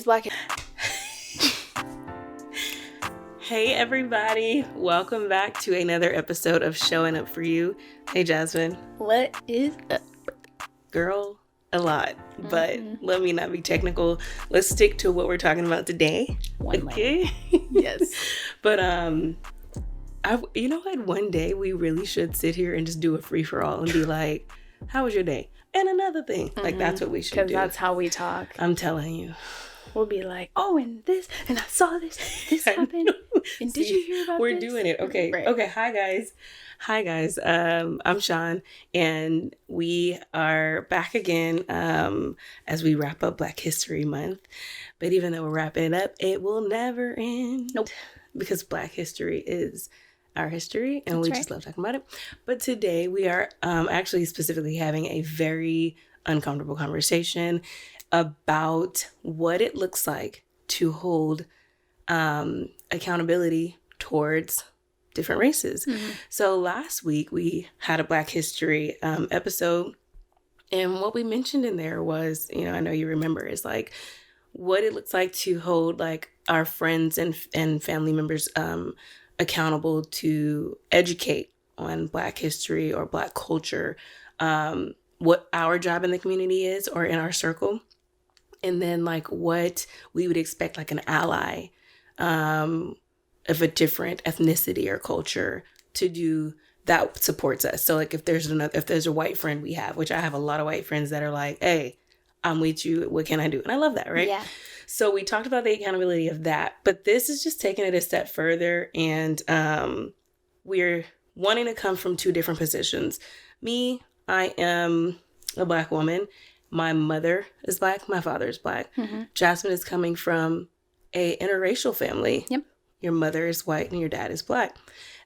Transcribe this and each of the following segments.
is Black. Hey everybody, welcome back to another episode of Showing Up For You. Hey Jasmine. What is up? Girl, a lot, but let me not be technical. Let's stick to what we're talking about today. Okay? Yes. But you know what? One day we really should sit here and just do a free-for-all and be like, how was your day? And another thing. Like, that's what we should do. Because that's how we talk. I'm telling you. We'll be like, oh, and this, and I saw this happened. And did you hear about we're this? We're doing it. Okay. Right. Okay. Hi guys. I'm Sean, and we are back again as we wrap up Black History Month. But even though we're wrapping it up, it will never end. Nope. Because Black history is our history, and That's we right. just love talking about it. But today we are actually specifically having a very uncomfortable conversation about what it looks like to hold accountability towards different races. Mm-hmm. So last week we had a Black History episode, and what we mentioned in there was, I know you remember, is like what it looks like to hold like our friends and family members accountable to educate on Black history or Black culture, what our job in the community is or in our circle. And then like what we would expect like an ally of a different ethnicity or culture to do that supports us. So like if there's a white friend we have, which I have a lot of white friends that are like, hey, I'm with you. What can I do? And I love that, right? Yeah. So we talked about the accountability of that, but this is just taking it a step further. And we're wanting to come from two different positions. Me, I am a Black woman. My mother is Black. My father is Black. Mm-hmm. Jasmine is coming from a interracial family. Yep. Your mother is white and your dad is Black.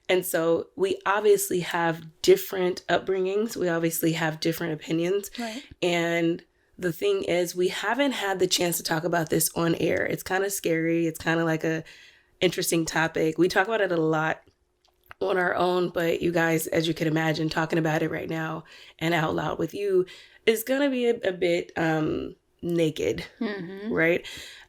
And so we obviously have different upbringings. We obviously have different opinions. Right. And the thing is, we haven't had the chance to talk about this on air. It's kind of scary. It's kind of like a interesting topic. We talk about it a lot on our own, but you guys, as you can imagine, talking about it right now and out loud with you is going to be a bit naked, right?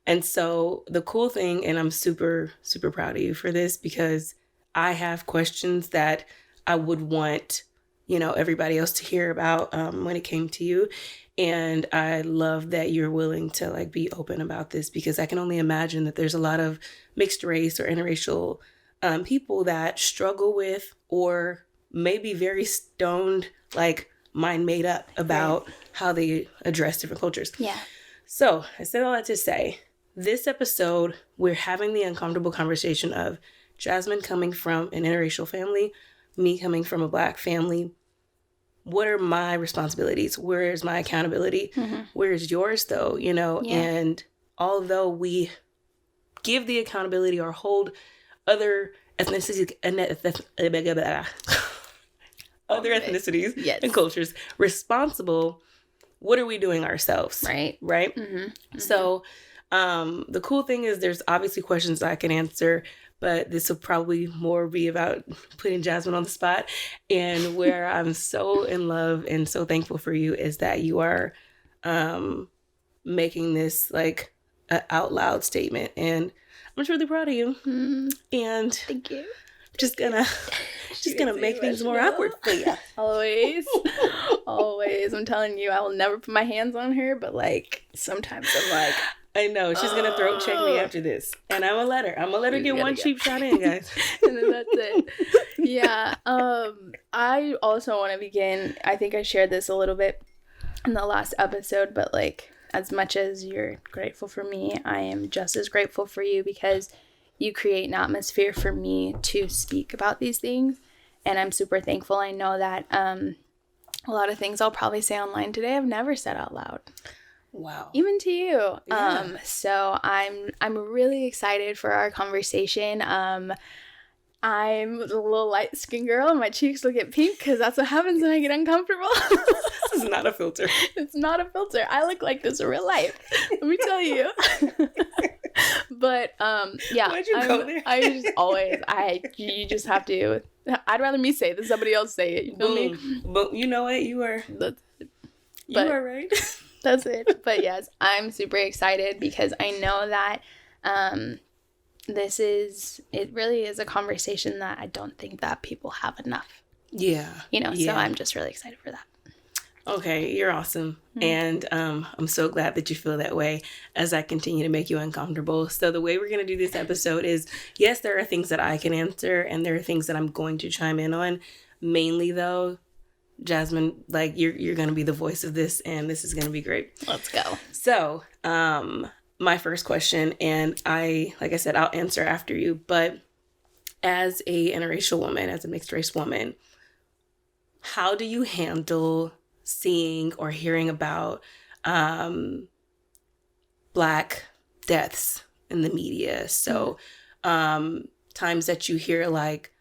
And so the cool thing, and I'm super, super proud of you for this, because I have questions that I would want, everybody else to hear about when it came to you. And I love that you're willing to like be open about this, because I can only imagine that there's a lot of mixed race or interracial people that struggle with, or maybe very stoned, like mind made up about how they address different cultures. Yeah. So I said all that to say, this episode, we're having the uncomfortable conversation of Jasmine coming from an interracial family, me coming from a Black family. What are my responsibilities? Where is my accountability? Mm-hmm. Where is yours though? And although we give the accountability or hold other ethnicities and cultures responsible, what are we doing ourselves? Right. Right. Mm-hmm. Mm-hmm. So the cool thing is there's obviously questions I can answer, but this will probably more be about putting Jasmine on the spot. And where I'm so in love and so thankful for you is that you are making this like an out loud statement. And I'm just really proud of you. And thank you. Just gonna make things more awkward for you. Always. I'm telling you, I will never put my hands on her, but like sometimes I'm like, I know she's gonna throat check me after this, and I'm gonna let her get one cheap shot in, guys. And then that's it. Yeah. I also want to begin. I think I shared this a little bit in the last episode, but like as much as you're grateful for me, I am just as grateful for you, because you create an atmosphere for me to speak about these things, and I'm super thankful. I know that a lot of things I'll probably say online today I've never said out loud. Wow. Even to you. Yeah. So I'm really excited for our conversation. I'm a little light-skinned girl and my cheeks will get pink because that's what happens when I get uncomfortable. This is not a filter. It's not a filter. I look like this in real life. Let me tell you. But yeah. Why'd you go there? I just always, you just have to. I'd rather me say it than somebody else say it. You feel me? But you know what? You are right. That's it. But yes, I'm super excited because I know that it really is a conversation that I don't think that people have enough. Yeah. So I'm just really excited for that. Okay, you're awesome. And I'm so glad that you feel that way as I continue to make you uncomfortable. So the way we're going to do this episode is, yes, there are things that I can answer and there are things that I'm going to chime in on. Mainly, though, Jasmine, like you're going to be the voice of this, and this is going to be great. Let's go. So my first question, and like I said, I'll answer after you, but as a interracial woman, as a mixed race woman, how do you handle seeing or hearing about Black deaths in the media? So times that you hear like,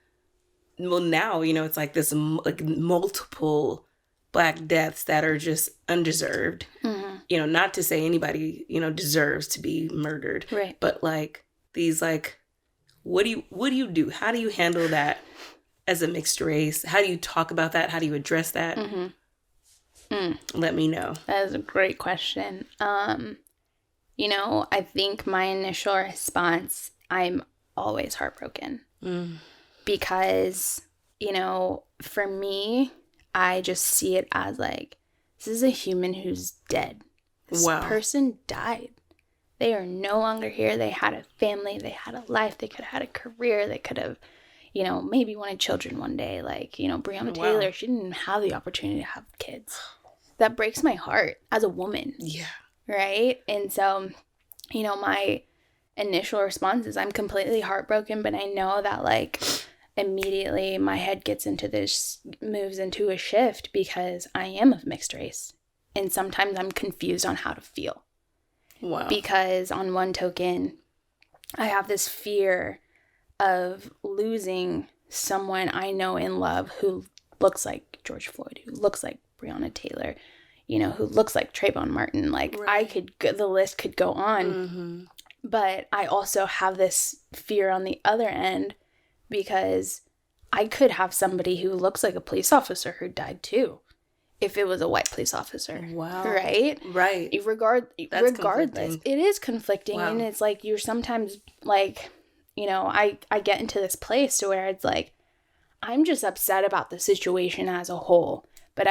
well, now, it's like this like multiple Black deaths that are just undeserved. Not to say anybody, deserves to be murdered. Right. But like these, like, what do you do? How do you handle that as a mixed race? How do you talk about that? How do you address that? Let me know. That is a great question. I think my initial response, I'm always heartbroken. Because, for me, I just see it as like, this is a human who's dead. This person died. They are no longer here. They had a family. They had a life. They could have had a career. They could have, maybe wanted children one day. Like, Breonna Taylor, she didn't have the opportunity to have kids. That breaks my heart as a woman. Yeah. Right? And so, my initial response is I'm completely heartbroken, but I know that like immediately my head moves into a shift because I am of mixed race. And sometimes I'm confused on how to feel. Wow. Because on one token, I have this fear of losing someone I know and love who looks like George Floyd, who looks like Breonna Taylor, who looks like Trayvon Martin. Like the list could go on. But I also have this fear on the other end because I could have somebody who looks like a police officer who died too, if it was a white police officer. Wow. Right? Right. Regardless, it is conflicting. Wow. And it's like, you're sometimes like, I get into this place to where it's like, I'm just upset about the situation as a whole. But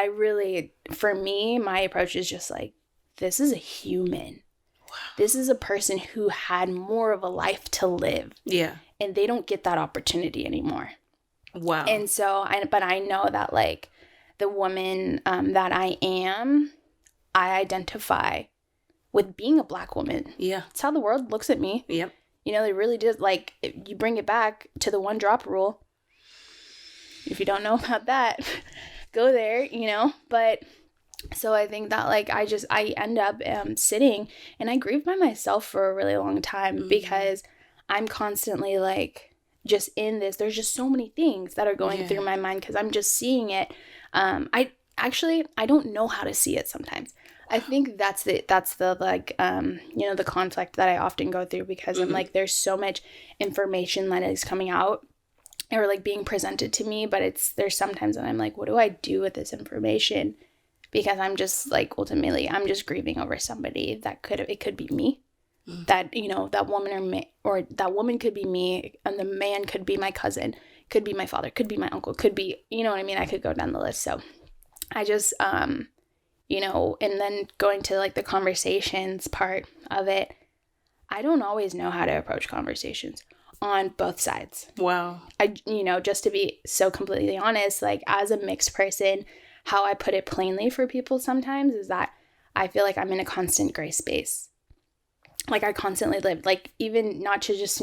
for me, my approach is just like, this is a human. Wow. This is a person who had more of a life to live. Yeah. And they don't get that opportunity anymore. Wow. And so, but I know that like the woman that I am, I identify with being a Black woman. Yeah. It's how the world looks at me. Yep. They really do. Like, you bring it back to the 1 drop rule. If you don't know about that, go there, But so I think that like I end up sitting and I grieve by myself for a really long time because I'm constantly like just in this. There's just so many things that are going through my mind because I'm just seeing it. I don't know how to see it sometimes. I think that's the like the conflict that I often go through because I'm like, there's so much information that is coming out or like being presented to me, but there's sometimes that I'm like, what do I do with this information? Because I'm just like, ultimately I'm just grieving over somebody that it could be me. That that woman or that woman could be me, and the man could be my cousin, could be my father, could be my uncle, could be, what I mean? I could go down the list. So I just and then going to like the conversations part of it, I don't always know how to approach conversations on both sides. Wow. Just to be so completely honest, like as a mixed person, how I put it plainly for people sometimes is that I feel like I'm in a constant gray space. Like I constantly live, like even not to just,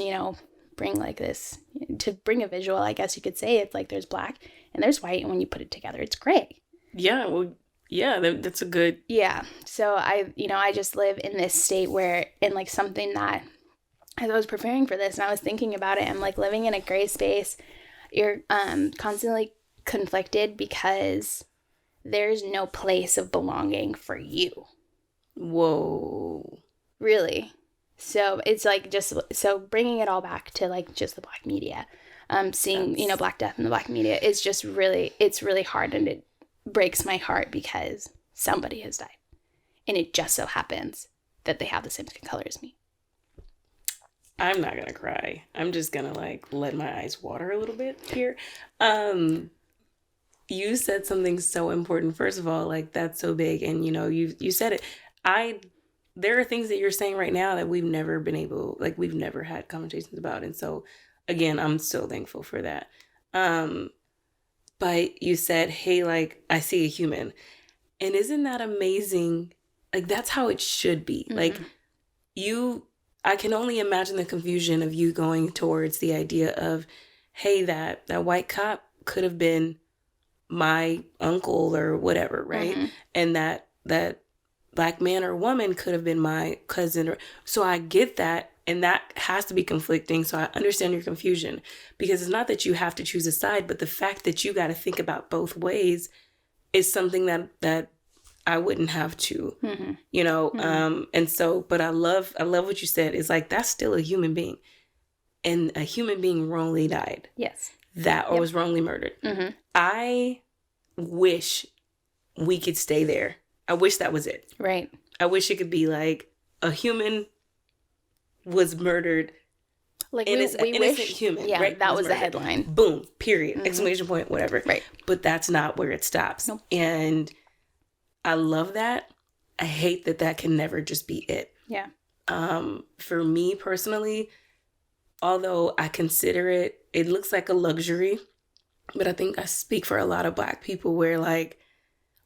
bring like this, to bring a visual, I guess you could say it's like there's Black and there's white, and when you put it together, it's gray. Yeah, well, yeah, that's a good... Yeah, so I just live in this state where, and like something that, as I was preparing for this and I was thinking about it, I'm like living in a gray space, you're constantly conflicted because there's no place of belonging for you. Whoa. Really? So it's like so bringing it all back to like just the Black media, seeing, Black death in the Black media is just really, it's really hard, and it breaks my heart because somebody has died. and it just so happens that they have the same skin color as me. I'm not gonna cry. I'm just gonna like let my eyes water a little bit here. You said something so important. First of all, like that's so big, and you know, you said it. There are things that you're saying right now that we've never had conversations about, and so again, I'm so thankful for that. But you said, hey, like I see a human, and isn't that amazing? Like that's how it should be. Mm-hmm. Like I can only imagine the confusion of you going towards the idea of, hey, that white cop could have been my uncle or whatever, right? Mm-hmm. And that black man or woman could have been my cousin. So I get that, and that has to be conflicting. So I understand your confusion, because it's not that you have to choose a side, but the fact that you got to think about both ways is something that I wouldn't have to, mm-hmm. you know? Mm-hmm. And so, but I love what you said. It's like, that's still a human being, and a human being wrongly died. Yes. Or was wrongly murdered. Mm-hmm. I wish we could stay there. I wish that was it. Right. I wish it could be like a human was murdered. Like innocent human. Yeah, right? That was the headline. Boom. Period. Mm-hmm. Exclamation point. Whatever. Right. But that's not where it stops. Nope. And I love that. I hate that can never just be it. Yeah. For me personally, although I consider it looks like a luxury, but I think I speak for a lot of Black people where like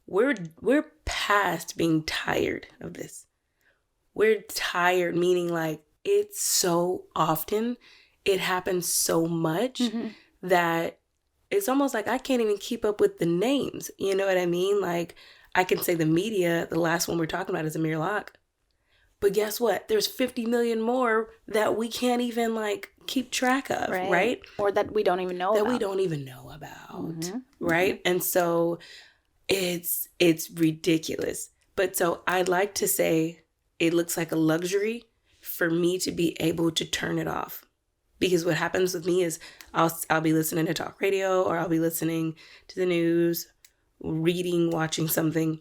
we're past being tired of this. We're tired, meaning like it's so often, it happens so much mm-hmm. that it's almost like I can't even keep up with the names. You know what I mean? Like I can say the media, the last one we're talking about is Amir Locke. But guess what? There's 50 million more that we can't even like keep track of, right? Or that we don't even know about. That we don't even know about, mm-hmm. right? Mm-hmm. And so it's ridiculous. But so I'd like to say it looks like a luxury for me to be able to turn it off. Because what happens with me is I'll be listening to talk radio, or I'll be listening to the news, reading, watching something.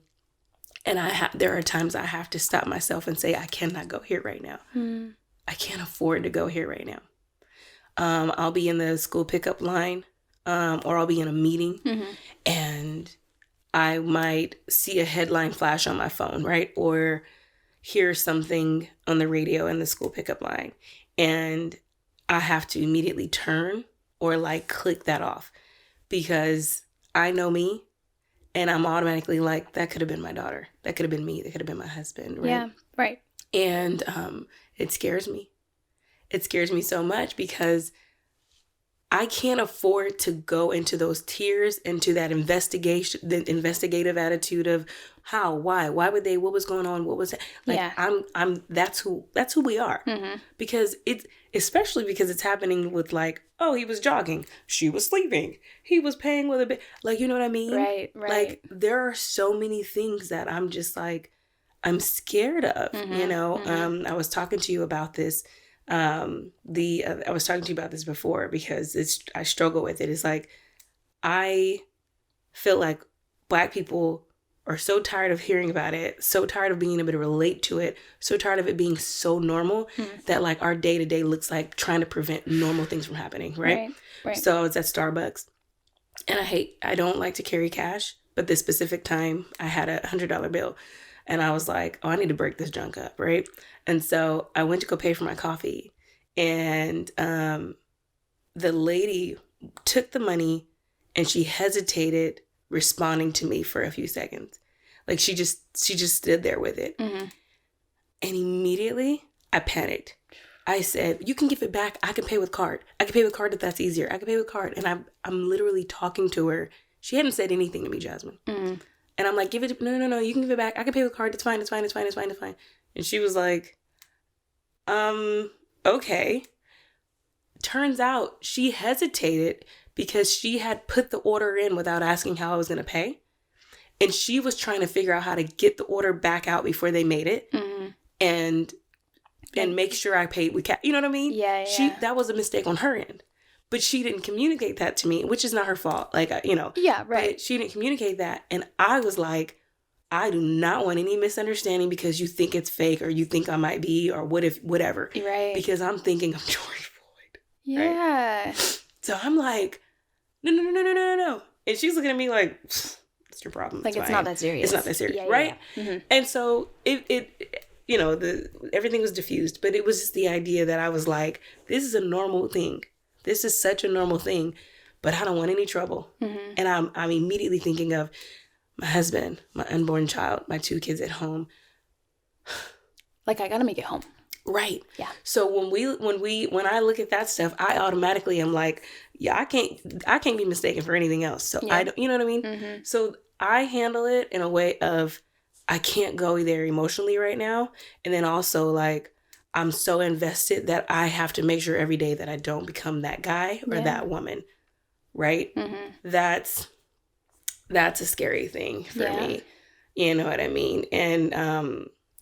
And there are times I have to stop myself and say, I cannot go here right now. Mm. I can't afford to go here right now. I'll be in the school pickup line, or I'll be in a meeting, mm-hmm. and I might see a headline flash on my phone, right? Or hear something on the radio in the school pickup line. And I have to immediately turn or like click that off, because I know me. And I'm automatically like, that could have been my daughter. That could have been me. That could have been my husband. Right? Yeah, right. And it scares me. It scares me so much, because I can't afford to go into those tears, into that investigation, the investigative attitude of how, why would they, what was going on, what was that? Like, yeah. That's who we are. Mm-hmm. Because especially because it's happening with like, oh, he was jogging, she was sleeping, he was paying with a bit, like, you know what I mean? Right. Like, there are so many things that I'm just like, I'm scared of, mm-hmm. you know? Mm-hmm. I was talking to you about this. I was talking to you about this before, because I struggle with it. It's like, I feel like Black people are so tired of hearing about it, so tired of being able to relate to it, so tired of it being so normal, mm-hmm. that like our day-to-day looks like trying to prevent normal things from happening, right? So I was at Starbucks, and I don't like to carry cash, but this specific time I had a $100 bill, and I was like, oh, I need to break this junk up, right? And so I went to go pay for my coffee, and the lady took the money, and she hesitated responding to me for a few seconds. Like she just stood there with it. Mm-hmm. And immediately I panicked. I said, you can give it back. I can pay with card. I can pay with card if that's easier. I can pay with card. And I'm literally talking to her. She hadn't said anything to me, Jasmine. Mm-hmm. And I'm like, no, you can give it back. I can pay with card. It's fine. And she was like, okay. Turns out she hesitated because she had put the order in without asking how I was going to pay. And she was trying to figure out how to get the order back out before they made it. Mm-hmm. And make sure I paid with cash. You know what I mean? Yeah. That was a mistake on her end. But she didn't communicate that to me, which is not her fault. Like, you know. Yeah, right. But she didn't communicate that. And I was like, I do not want any misunderstanding because you think it's fake or you think I might be or what if, whatever. Right. Because I'm thinking of George Floyd. Yeah. Right? So I'm like, no. And she's looking at me like, what's your problem? Like, it's not that serious. It's not that serious, yeah, right? Yeah. Mm-hmm. And so it you know, everything was diffused, but it was just the idea that I was like, this is a normal thing. This is such a normal thing, but I don't want any trouble. Mm-hmm. And I'm immediately thinking of my husband, my unborn child, my 2 kids at home. Like, I gotta make it home. Right. Yeah. So when I look at that stuff, I automatically am like, yeah, I can't be mistaken for anything else. So Yeah. I don't, you know what I mean? Mm-hmm. So I handle it in a way of, I can't go there emotionally right now. And then also like, I'm so invested that I have to make sure every day that I don't become that guy or that woman. Right. Mm-hmm. That's a scary thing for me. You know what I mean? And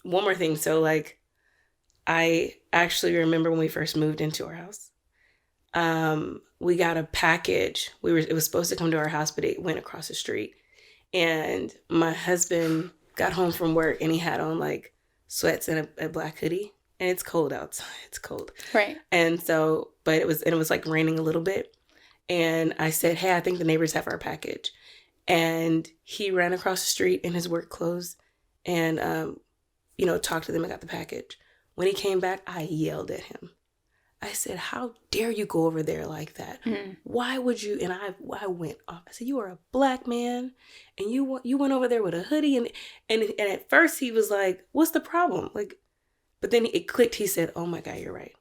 one more thing. So like, I actually remember when we first moved into our house, we got a package. It was supposed to come to our house, but it went across the street. And my husband got home from work and he had on like sweats and a black hoodie. And it's cold outside. It's cold. Right. And so, but it was like raining a little bit. And I said, hey, I think the neighbors have our package. And he ran across the street in his work clothes and, talked to them and got the package. When he came back, I yelled at him. I said, how dare you go over there like that? Mm-hmm. Why would you? And I went off. I said, you are a black man and you went over there with a hoodie. And at first he was like, what's the problem? Like, but then it clicked. He said, oh my God, you're right.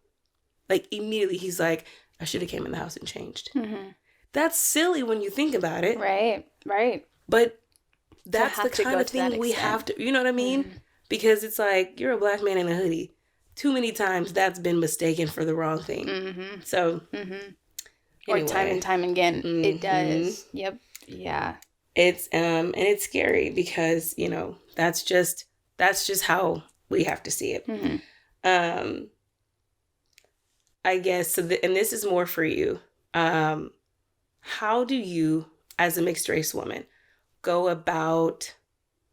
Like immediately he's like, I should have came in the house and changed. Mm-hmm. That's silly when you think about it. Right. But that's the kind of thing we have to, you know what I mean? Mm-hmm. Because it's like, you're a black man in a hoodie. Too many times that's been mistaken for the wrong thing. Mm-hmm. So, anyway. Or time and time again, it does. Yep. Yeah. It's and it's scary because that's just how we have to see it. Mm-hmm. I guess so. And this is more for you. How do you, as a mixed race woman, go about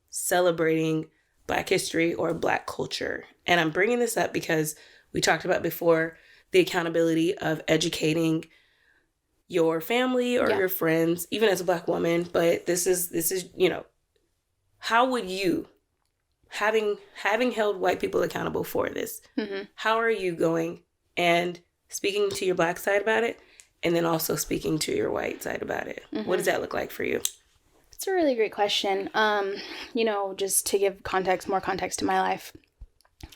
celebrating Black history or Black culture? And I'm bringing this up because we talked about before the accountability of educating your family or your friends, even as a Black woman. But this is how would you, having held white people accountable for this, how are you going and speaking to your Black side about it, and then also speaking to your white side about it? What does that look like for you? It's a really great question. Just to give more context to my life,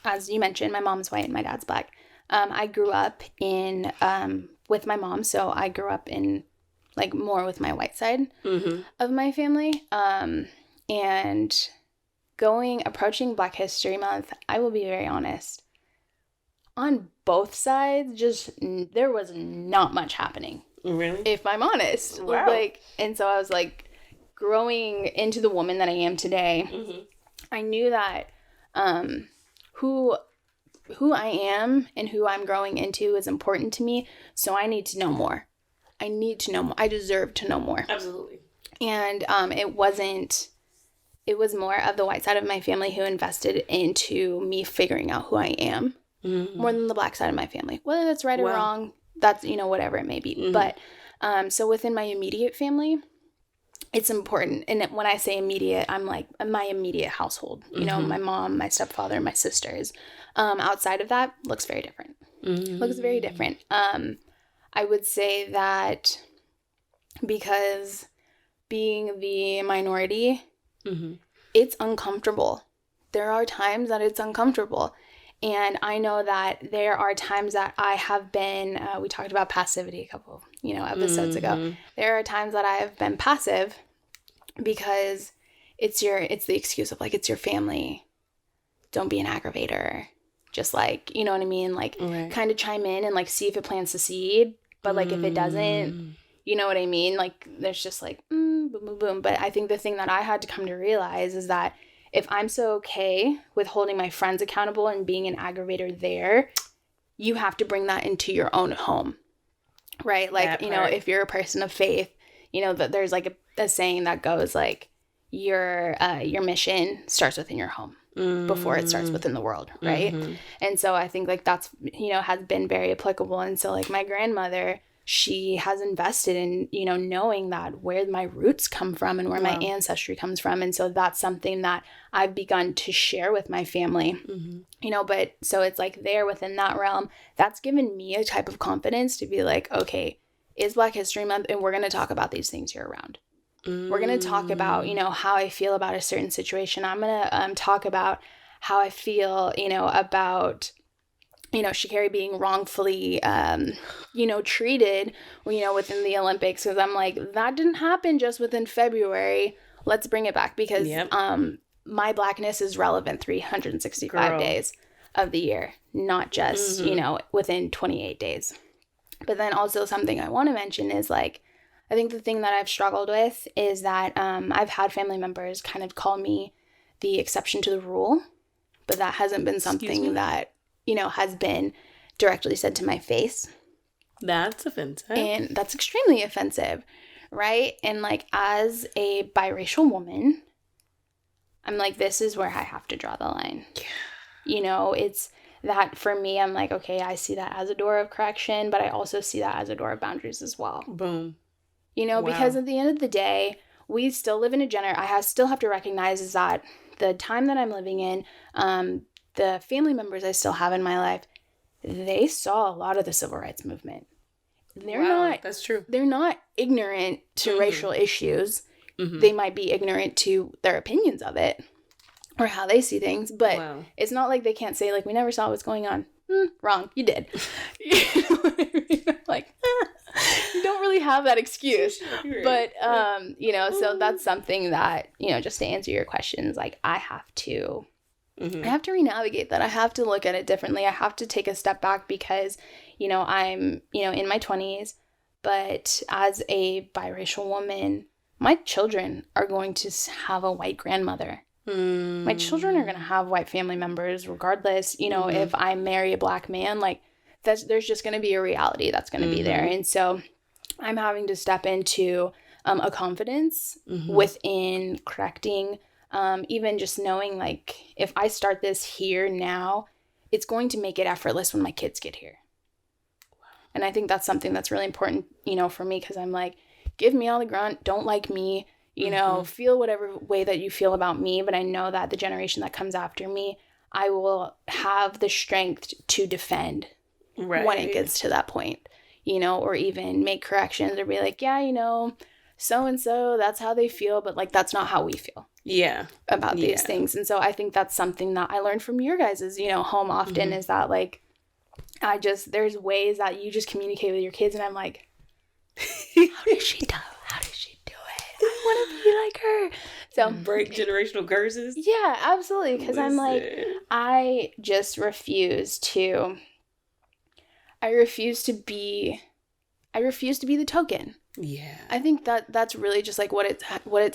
as you mentioned, my mom's white and my dad's Black. I grew up in with my mom, so I grew up in like more with my white side of my family. And approaching Black History Month, I will be very honest, on both sides, there was not much happening. Really? If I'm honest. Wow. And so I was like, growing into the woman that I am today, I knew that who I am and who I'm growing into is important to me. So I need to know more. I deserve to know more. Absolutely. And it was more of the white side of my family who invested into me figuring out who I am more than the Black side of my family. Whether that's right or wrong, that's, whatever it may be. But so within my immediate family, it's important. And when I say immediate, I'm like my immediate household, my mom, my stepfather, my sisters. Outside of that, looks very different. Looks very different. I would say that because being the minority, it's uncomfortable. There are times that it's uncomfortable. And I know that there are times that I have been, we talked about passivity a couple, episodes ago. There are times that I have been passive because it's the excuse of like, it's your family. Don't be an aggravator. Just like, you know what I mean? Like kind of chime in and like see if it plants a seed. But like if it doesn't, you know what I mean? Like there's just like, boom, boom, boom. But I think the thing that I had to come to realize is that if I'm so okay with holding my friends accountable and being an aggravator there, you have to bring that into your own home, right? Like, if you're a person of faith, that there's like a saying that goes like, your mission starts within your home before it starts within the world, right? Mm-hmm. And so I think like that's, you know, has been very applicable. And so like my grandmother, she has invested in, you know, knowing that where my roots come from and where my ancestry comes from. And so that's something that I've begun to share with my family, you know, but so it's like there within that realm, that's given me a type of confidence to be like, okay, it's Black History Month and we're going to talk about these things year round. We're going to talk about, you know, how I feel about a certain situation. I'm going to talk about how I feel, you know, about, you know, Sha'Carri being wrongfully, you know, treated, you know, within the Olympics. Because I'm like, that didn't happen just within February. Let's bring it back because my Blackness is relevant 365 days of the year, not just, you know, within 28 days. But then also something I want to mention is like, I think the thing that I've struggled with is that I've had family members kind of call me the exception to the rule, but that hasn't been something that, you know, has been directly said to my face. That's offensive. And that's extremely offensive, right? And like as a biracial woman, I'm like, this is where I have to draw the line. Yeah. You know, it's that for me, I'm like, okay, I see that as a door of correction, but I also see that as a door of boundaries as well. Boom. You know, because at the end of the day, we still live in a I still have to recognize is that the time that I'm living in, the family members I still have in my life, they saw a lot of the civil rights movement. That's true. They're not ignorant to racial issues. They might be ignorant to their opinions of it or how they see things, but it's not like they can't say like, we never saw what's going on. Wrong. You did. You know what I mean? Like, you don't really have that excuse. But, you know, so that's something that, you know, just to answer your questions, like I have to re-navigate that. I have to look at it differently. I have to take a step back because, you know, I'm, you know, in my 20s, but as a biracial woman, my children are going to have a white grandmother. My children are going to have white family members regardless. You know, if I marry a Black man, like there's just going to be a reality that's going to be there. And so I'm having to step into a confidence within correcting, even just knowing like if I start this here now, it's going to make it effortless when my kids get here. And I think that's something that's really important, you know, for me, because I'm like, give me all the grunt, don't like me. You know, feel whatever way that you feel about me, but I know that the generation that comes after me, I will have the strength to defend when it gets to that point, you know, or even make corrections or be like, yeah, you know, so-and-so, that's how they feel, but like, that's not how we feel about these things. And so I think that's something that I learned from your guys' you know, home often is that like, there's ways that you just communicate with your kids and I'm like, how does she do it? I want to be like her. So break generational curses. Yeah, absolutely. Because I'm like, I refuse to be the token. Yeah. I think that's really just like what it's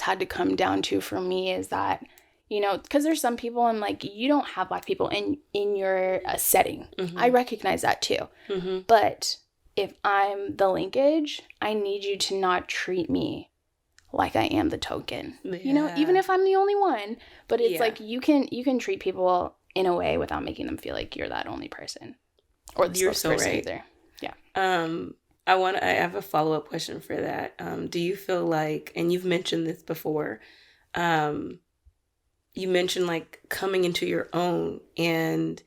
had to come down to for me is that, you know, because there's some people I'm like, you don't have Black people in your setting. I recognize that too. But if I'm the linkage, I need you to not treat me like I am the token, you know, even if I'm the only one, but it's like, you can treat people in a way without making them feel like you're that only person or the spokesperson either. Yeah. I have a follow-up question for that. Do you feel like, and you've mentioned this before, you mentioned like coming into your own and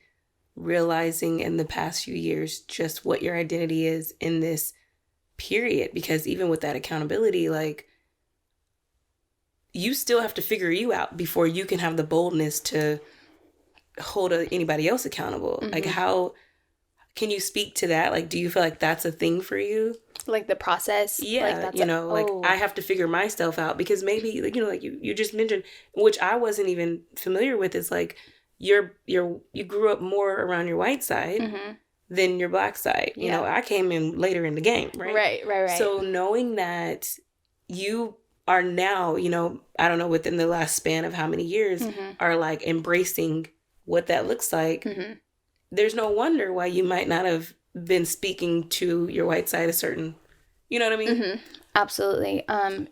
realizing in the past few years just what your identity is in this period, because even with that accountability, like, you still have to figure you out before you can have the boldness to hold anybody else accountable. Like, how can you speak to that? Like, do you feel like that's a thing for you? Like the process? Yeah, like that's like I have to figure myself out because maybe, like, you know, like you just mentioned, which I wasn't even familiar with, is like you grew up more around your white side than your Black side. You know, I came in later in the game, right? Right. So knowing that you are now, you know, I don't know, within the last span of how many years are like embracing what that looks like. There's no wonder why you might not have been speaking to your white side a certain, you know what I mean? Absolutely.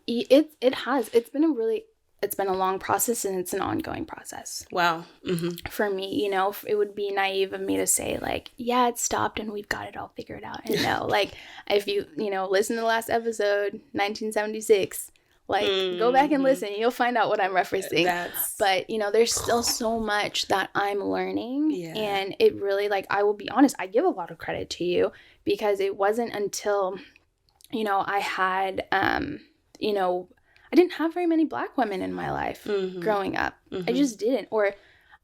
It's been it's been a long process and it's an ongoing process. Wow. For me, you know, it would be naive of me to say like, yeah, it stopped and we've got it all figured out. And no, like if you know, listen to the last episode, 1976, like go back and listen, you'll find out what I'm referencing. But, you know, there's still so much that I'm learning. Yeah. And it really, like, I will be honest, I give a lot of credit to you, because it wasn't until, you know, I had, you know, I didn't have very many Black women in my life growing up. I just didn't. Or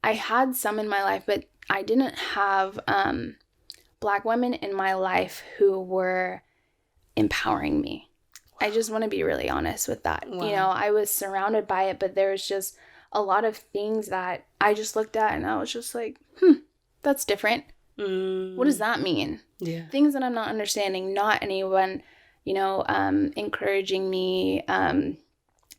I had some in my life, but I didn't have Black women in my life who were empowering me. Wow. I just want to be really honest with that. Wow. You know, I was surrounded by it, but there was just a lot of things that I just looked at and I was just like, that's different. What does that mean? Yeah. Things that I'm not understanding, not anyone, you know, encouraging me,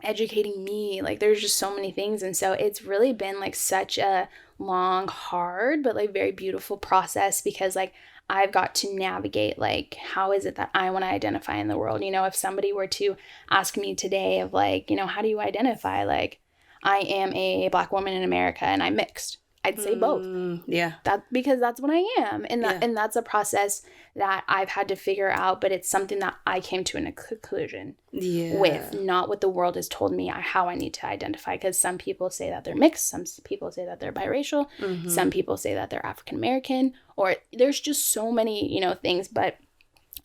educating me. Like, there's just so many things. And so it's really been like such a long, hard, but like very beautiful process, because like I've got to navigate like, how is it that I want to identify in the world? You know, if somebody were to ask me today of like, you know, how do you identify? Like, I am a Black woman in America and I'm mixed. I'd say both. Yeah. Because that's what I am. And and that's a process that I've had to figure out, but it's something that I came to a conclusion with, not what the world has told me how I need to identify. Because some people say that they're mixed, some people say that they're biracial, some people say that they're African American, or there's just so many, you know, things. But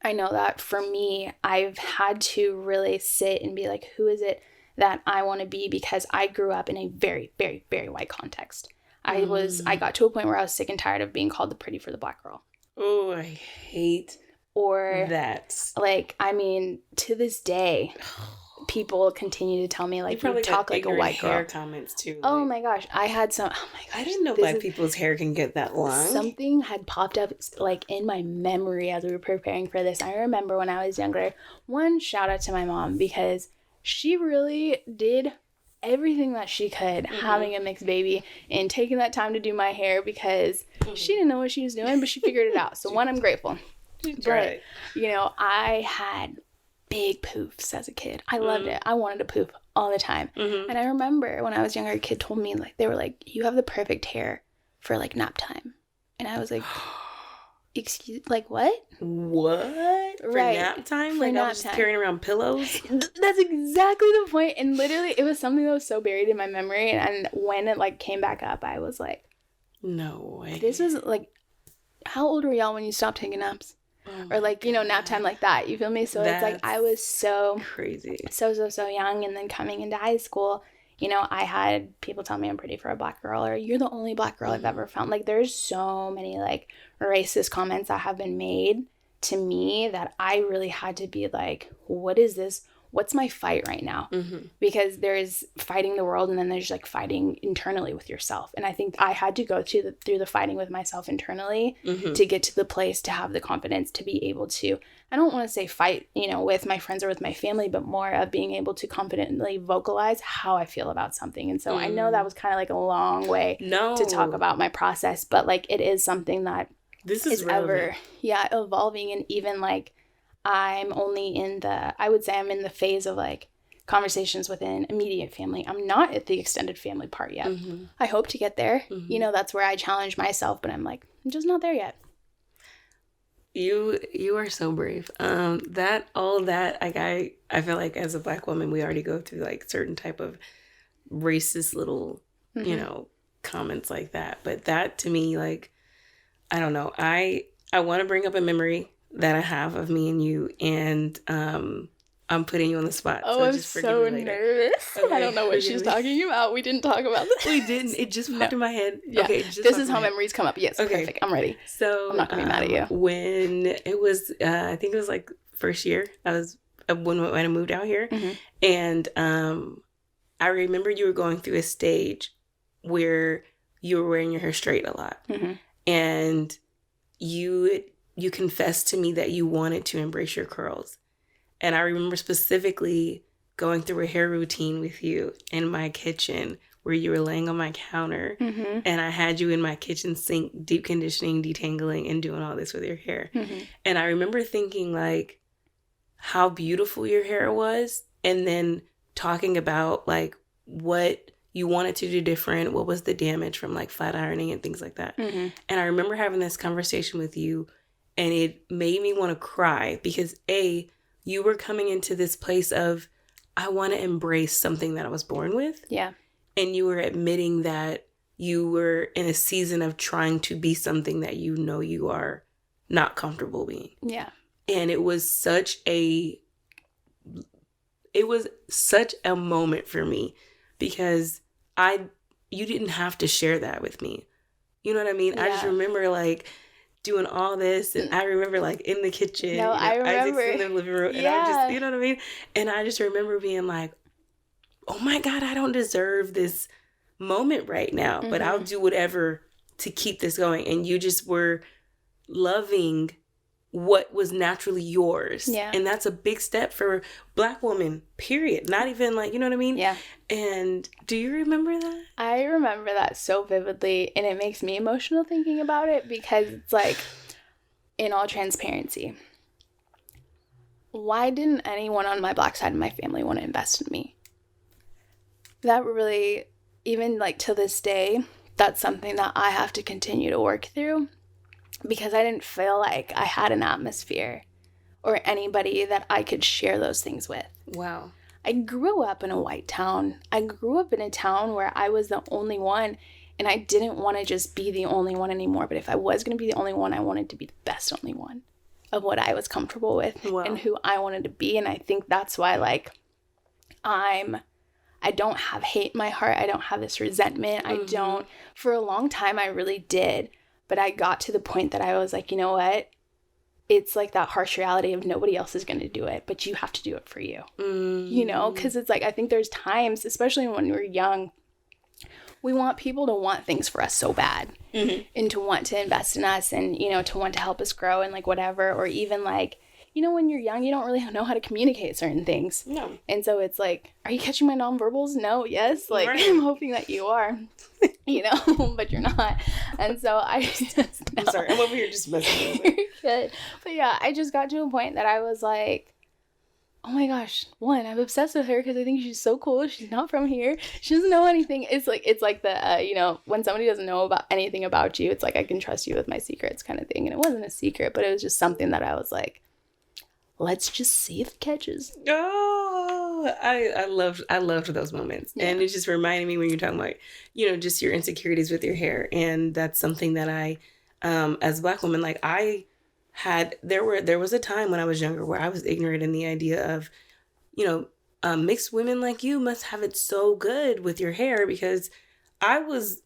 I know that for me, I've had to really sit and be like, who is it that I want to be? Because I grew up in a very, very, very white context. I got to a point where I was sick and tired of being called the pretty for the Black girl. Oh, I hate that. Like, I mean, to this day, people continue to tell me, like, you talk like a white girl. Hair comments too. Oh my gosh. I had some, oh my gosh. I didn't know Black people's hair can get that long. Something had popped up, like, in my memory as we were preparing for this. I remember when I was younger, one, shout out to my mom, because she really did everything that she could, having a mixed baby and taking that time to do my hair, because she didn't know what she was doing, but she figured it out. So one, I'm grateful. But, you know, I had big poofs as a kid. I loved it. I wanted to poof all the time. And I remember when I was younger, a kid told me, like, they were like, you have the perfect hair for like nap time. And I was like, excuse, like, what? What? For nap time? Like, I was just carrying around pillows? That's exactly the point. And literally, it was something that was so buried in my memory. And when it, like, came back up, I was like, no way. This was, like, how old were y'all when you stopped taking naps? Or, like, you know, nap time like that. You feel me? So it's like, I was so crazy. So young. And then coming into high school, you know, I had people tell me I'm pretty for a Black girl, or you're the only Black girl I've ever found. Like, there's so many, like, racist comments that have been made to me that I really had to be like, what is this? What's my fight right now? Because there's fighting the world, and then there's like fighting internally with yourself. And I think I had to go through the fighting with myself internally to get to the place to have the confidence to be able to, I don't want to say fight, you know, with my friends or with my family, but more of being able to confidently vocalize how I feel about something. And so I know that was kind of like a long way to talk about my process, but like, it is something that is ever evolving. And even like, I'm only I would say I'm in the phase of like conversations within immediate family. I'm not at the extended family part yet. I hope to get there. You know, that's where I challenge myself, but I'm like, I'm just not there yet. You are so brave. I feel like as a Black woman, we already go through like certain type of racist little, you know, comments like that. But that to me, like, I don't know. I want to bring up a memory that I have of me and you, and I'm putting you on the spot. Oh, I'm so nervous. Okay, I don't know what she's talking about. We didn't talk about this. We didn't. It just popped in my head. Yeah. Okay, this is how memories come up. Yes, okay. Perfect. I'm ready. So I'm not gonna be mad at you. When it was, I think it was like first year. I was when I moved out here, and I remember you were going through a stage where you were wearing your hair straight a lot, and you confessed to me that you wanted to embrace your curls. And I remember specifically going through a hair routine with you in my kitchen where you were laying on my counter and I had you in my kitchen sink, deep conditioning, detangling, and doing all this with your hair. And I remember thinking like how beautiful your hair was, and then talking about like what you wanted to do different, what was the damage from like flat ironing and things like that. Mm-hmm. And I remember having this conversation with you, and it made me want to cry because you were coming into this place of, I want to embrace something that I was born with. Yeah. And you were admitting that you were in a season of trying to be something that you know you are not comfortable being. Yeah. And it was such a moment for me because you didn't have to share that with me. You know what I mean? Yeah. I just remember like doing all this, and I remember like in the kitchen. No, I remember. Isaac's in the living room, and I just, you know what I mean? And I just remember being like, oh my God, I don't deserve this moment right now, but I'll do whatever to keep this going. And you just were loving what was naturally yours. Yeah. And that's a big step for Black women, period. Not even like, you know what I mean? Yeah. And do you remember that? I remember that so vividly, and it makes me emotional thinking about it because it's like, in all transparency, why didn't anyone on my Black side of my family want to invest in me? That really, even like to this day, that's something that I have to continue to work through. Because I didn't feel like I had an atmosphere or anybody that I could share those things with. Wow. I grew up in a white town. I grew up in a town where I was the only one, and I didn't want to just be the only one anymore. But if I was going to be the only one, I wanted to be the best only one of what I was comfortable with and who I wanted to be. And I think that's why, like, I don't have hate in my heart. I don't have this resentment. I don't. For a long time, I really did. But I got to the point that I was like, you know what? It's like that harsh reality of nobody else is going to do it, but you have to do it for you. You know, because it's like, I think there's times, especially when we're young, we want people to want things for us so bad and to want to invest in us and, you know, to want to help us grow and like whatever. Or even like, you know, when you're young, you don't really know how to communicate certain things. No. And so it's like, are you catching my nonverbals? No. Yes. Like, right. I'm hoping that you are, you know, but you're not. And so I just, I'm sorry. I'm over here just messing with it. Good. But yeah, I just got to a point that I was like, oh my gosh, I'm obsessed with her because I think she's so cool. She's not from here. She doesn't know anything. It's like the, you know, when somebody doesn't know about anything about you, it's like, I can trust you with my secrets kind of thing. And it wasn't a secret, but it was just something that I was like, let's just see if it catches. Oh, I loved those moments. Yeah. And it just reminded me when you're talking about, you know, just your insecurities with your hair. And that's something that I, as a Black woman, like there was a time when I was younger where I was ignorant in the idea of, you know, mixed women like you must have it so good with your hair, because I was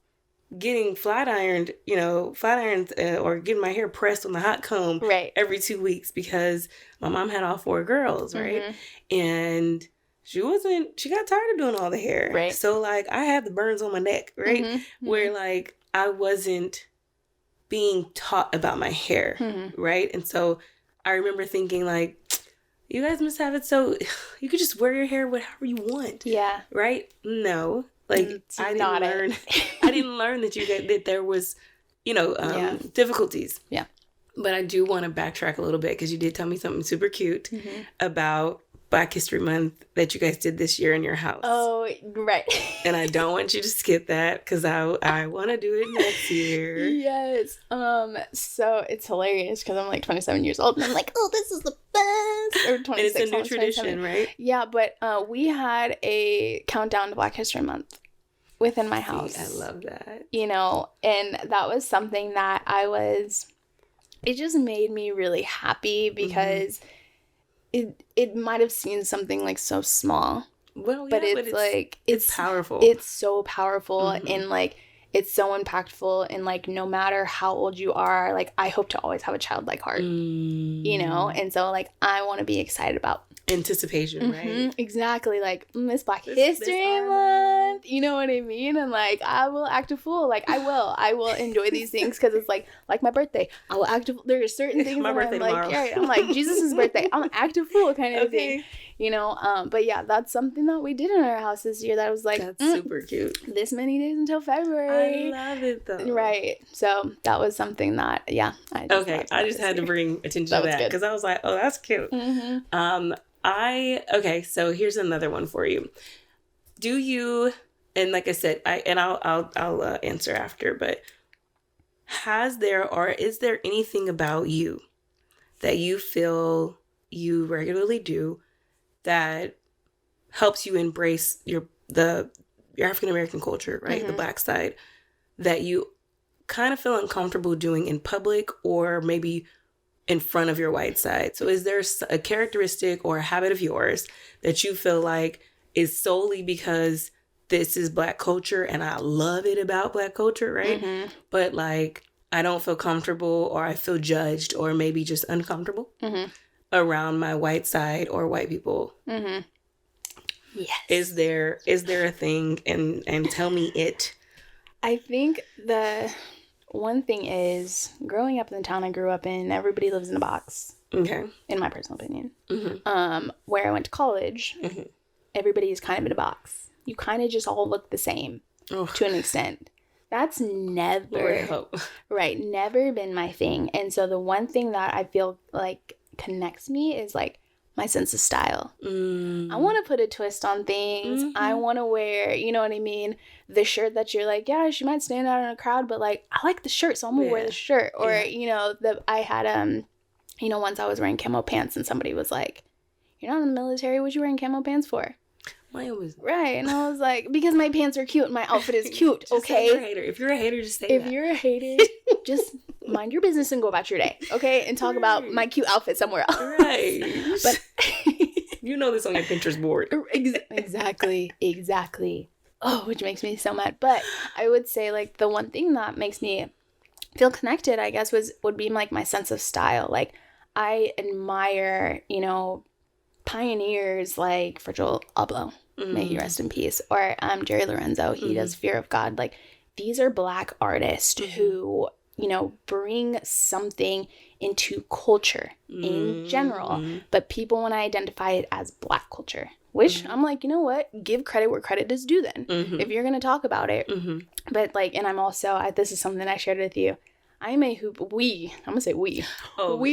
getting flat ironed or getting my hair pressed on the hot comb every 2 weeks because my mom had all 4 girls, right? And she got tired of doing all the hair. Right. So like I had the burns on my neck, right? Where like I wasn't being taught about my hair, right? And so I remember thinking like, you guys must have it so you could just wear your hair whatever you want. Yeah. Right? No. Like I didn't learn that there was, you know, difficulties. Yeah. But I do want to backtrack a little bit because you did tell me something super cute about Black History Month that you guys did this year in your house. Oh, right. And I don't want you to skip that because I want to do it next year. Yes. So it's hilarious because I'm like 27 years old and I'm like, oh, this is the best. Or 26. And it's a new tradition, right? Yeah, but we had a countdown to Black History Month within my house. I love that. You know, and that was something that it just made me really happy because it might have seemed something like so small. Well, yeah, but it's like it's powerful. It's so powerful and like it's so impactful, and like no matter how old you are, like I hope to always have a childlike heart. You know, and so like I want to be excited about anticipation, right? Exactly. Like it's Black History Month. You know what I mean? And like I will act a fool. Like I will enjoy these things because it's like my birthday. I will act a fool. There are certain things my birthday I'm like, tomorrow. yeah, I'm like Jesus' birthday. I'm act a fool kind of thing. You know, but yeah, that's something that we did in our house this year that was like that's super cute. This many days until February. I love it though. Right. So that was something that I just had to bring attention to that because I was like, oh, that's cute. So here's another one for you. do you, and like I said, I'll answer after, but has there or is there anything about you that you feel you regularly do that helps you embrace your African American culture, right? The Black side, that you kind of feel uncomfortable doing in public or maybe in front of your white side? So is there a characteristic or a habit of yours that you feel like is solely because this is Black culture and I love it about Black culture, right? But like, I don't feel comfortable or I feel judged or maybe just uncomfortable around my white side or white people? Yes. Is there a thing? And tell me it. I think the one thing is, growing up in the town I grew up in, everybody lives in a box. Okay. In my personal opinion. Where I went to college, everybody is kind of in a box. You kind of just all look the same to an extent. That's never, never been my thing. And so the one thing that I feel like connects me is like my sense of style. I want to put a twist on things. I want to wear, you know what I mean? The shirt that you're like, yeah, she might stand out in a crowd, but like, I like the shirt, so I'm going to wear the shirt. Or, you know, I had, you know, once I was wearing camo pants and somebody was like, you're not in the military, what you wearing camo pants for? Mine was right, and I was like, because my pants are cute and my outfit is cute. Okay, you're a hater. If you're a hater, just say if you're a hater, just mind your business and go about your day. Okay, and talk about my cute outfit somewhere else. Right, but you know this on your Pinterest board. Exactly. Oh, which makes me so mad. But I would say like the one thing that makes me feel connected, I guess, would be like my sense of style. Like I admire, you know, pioneers like Virgil Abloh, may he rest in peace, or Jerry Lorenzo, he does Fear of God. Like these are Black artists who, you know, bring something into culture in general, but people want to identify it as Black culture, which I'm like, you know what, give credit where credit is due then, if you're going to talk about it. But like, and I'm also, this is something I shared with you, I'm a hoop, we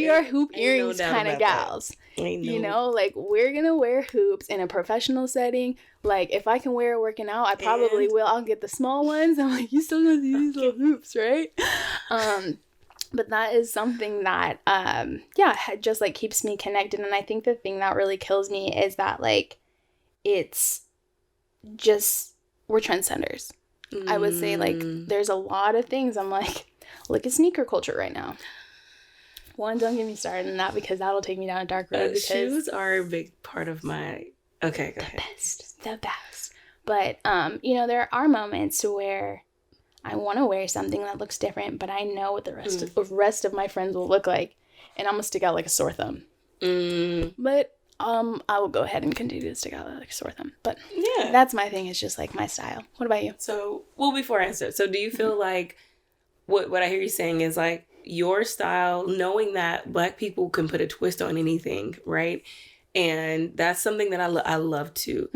are hoop earrings kind of gals. You know, like we're going to wear hoops in a professional setting. Like if I can wear it working out, I probably will. I'll get the small ones. I'm like, you still gonna see these little hoops, right? But that is something that, just like keeps me connected. And I think the thing that really kills me is that like, it's just, we're trendsetters. I would say like, there's a lot of things I'm like, look at sneaker culture right now. One, don't get me started on that because that'll take me down a dark road. Because shoes are a big part of my... Okay, go ahead. The best. But, you know, there are moments where I want to wear something that looks different, but I know what the rest of my friends will look like, and I'm going to stick out like a sore thumb. But I will go ahead and continue to stick out like a sore thumb. But yeah, that's my thing. It's just like my style. What about you? So, well, before I answer, so do you feel like what I hear you saying is like your style, knowing that Black people can put a twist on anything, right? And that's something that I love too.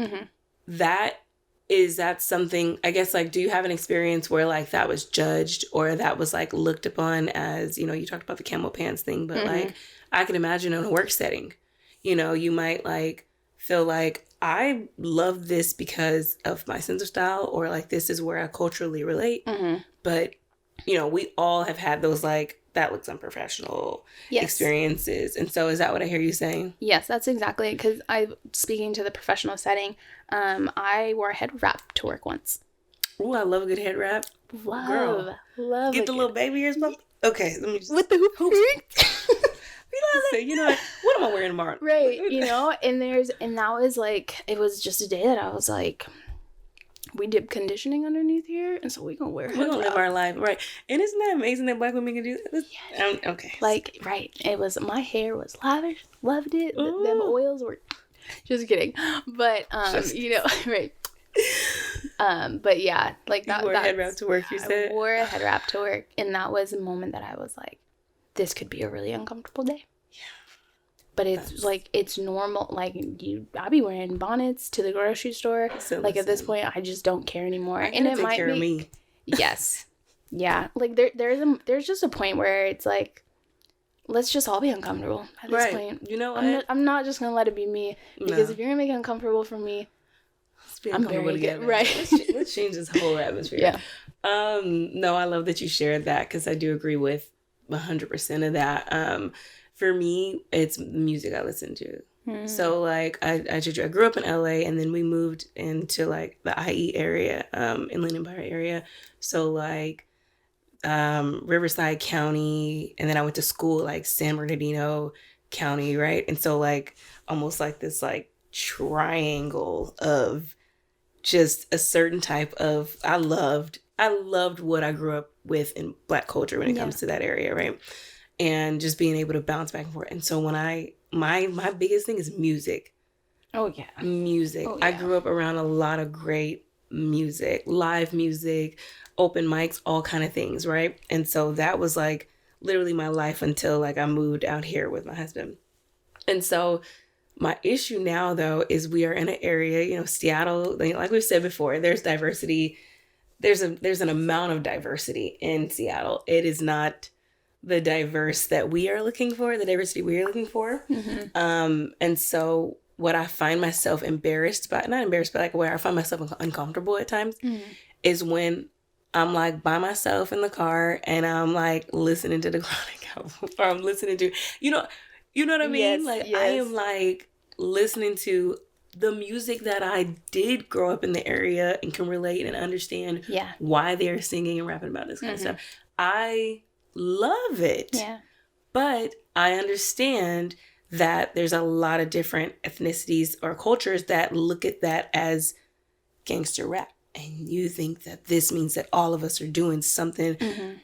That's something, I guess, like, do you have an experience where like that was judged or that was like looked upon as, you know, you talked about the camo pants thing, but like I can imagine in a work setting, you know, you might like feel like I love this because of my sense of style, or like this is where I culturally relate. But, you know, we all have had those like, that looks unprofessional experiences. And so is that what I hear you saying? Yes, that's exactly it. Because speaking to the professional setting, I wore a head wrap to work once. Ooh, I love a good head wrap. Love. Get the little baby ears bump. Okay, let me just... With the hoop. So, you know, what am I wearing tomorrow? Right, you know, and that was like, it was just a day that I was like, we did conditioning underneath here, and so we're gonna wear. We're gonna live our life, right? And isn't that amazing that Black women can do that? Yes. Okay. Like, right? It was, my hair was lavish, loved it. Them oils were. Just kidding, but you know, right? But yeah, like that. You wore a head wrap to work. You said I wore a head wrap to work, and that was a moment that I was like, this could be a really uncomfortable day. But it's like, it's normal. Like, I'll be wearing bonnets to the grocery store. So like, at this point, I just don't care anymore. And it might be. Of me. Yes. Yeah. Like, there's just a point where it's like, let's just all be uncomfortable at this point. You know, I'm not just going to let it be me. Because if you're going to make it uncomfortable for me, Being I'm comfortable very good, together. right? Let's change this whole atmosphere. Yeah. No, I love that you shared that because I do agree with 100% of that. For me, it's music I listen to. So like I grew up in LA and then we moved into like the IE area, Inland Empire area. So like Riverside County, and then I went to school like San Bernardino County, right? And so like almost like this like triangle of just a certain type of I loved what I grew up with in Black culture when it comes to that area, right? And just being able to bounce back and forth. And so when my biggest thing is music. Oh yeah. Music. Oh, yeah. I grew up around a lot of great music, live music, open mics, all kind of things, right? And so that was like literally my life until like I moved out here with my husband. And so my issue now, though, is we are in an area, you know, Seattle, like we've said before, there's diversity. There's an amount of diversity in Seattle. It is not the diverse that we are looking for, the diversity we are looking for. And so what I find myself embarrassed by, not embarrassed, but like where I find myself uncomfortable at times is when I'm like by myself in the car and I'm like listening to the Chronic album, or I'm listening to, you know what I mean? I am like listening to the music that I did grow up in the area and can relate and understand why they're singing and rapping about this kind of stuff. I love it. Yeah. But I understand that there's a lot of different ethnicities or cultures that look at that as gangster rap. And you think that this means that all of us are doing something.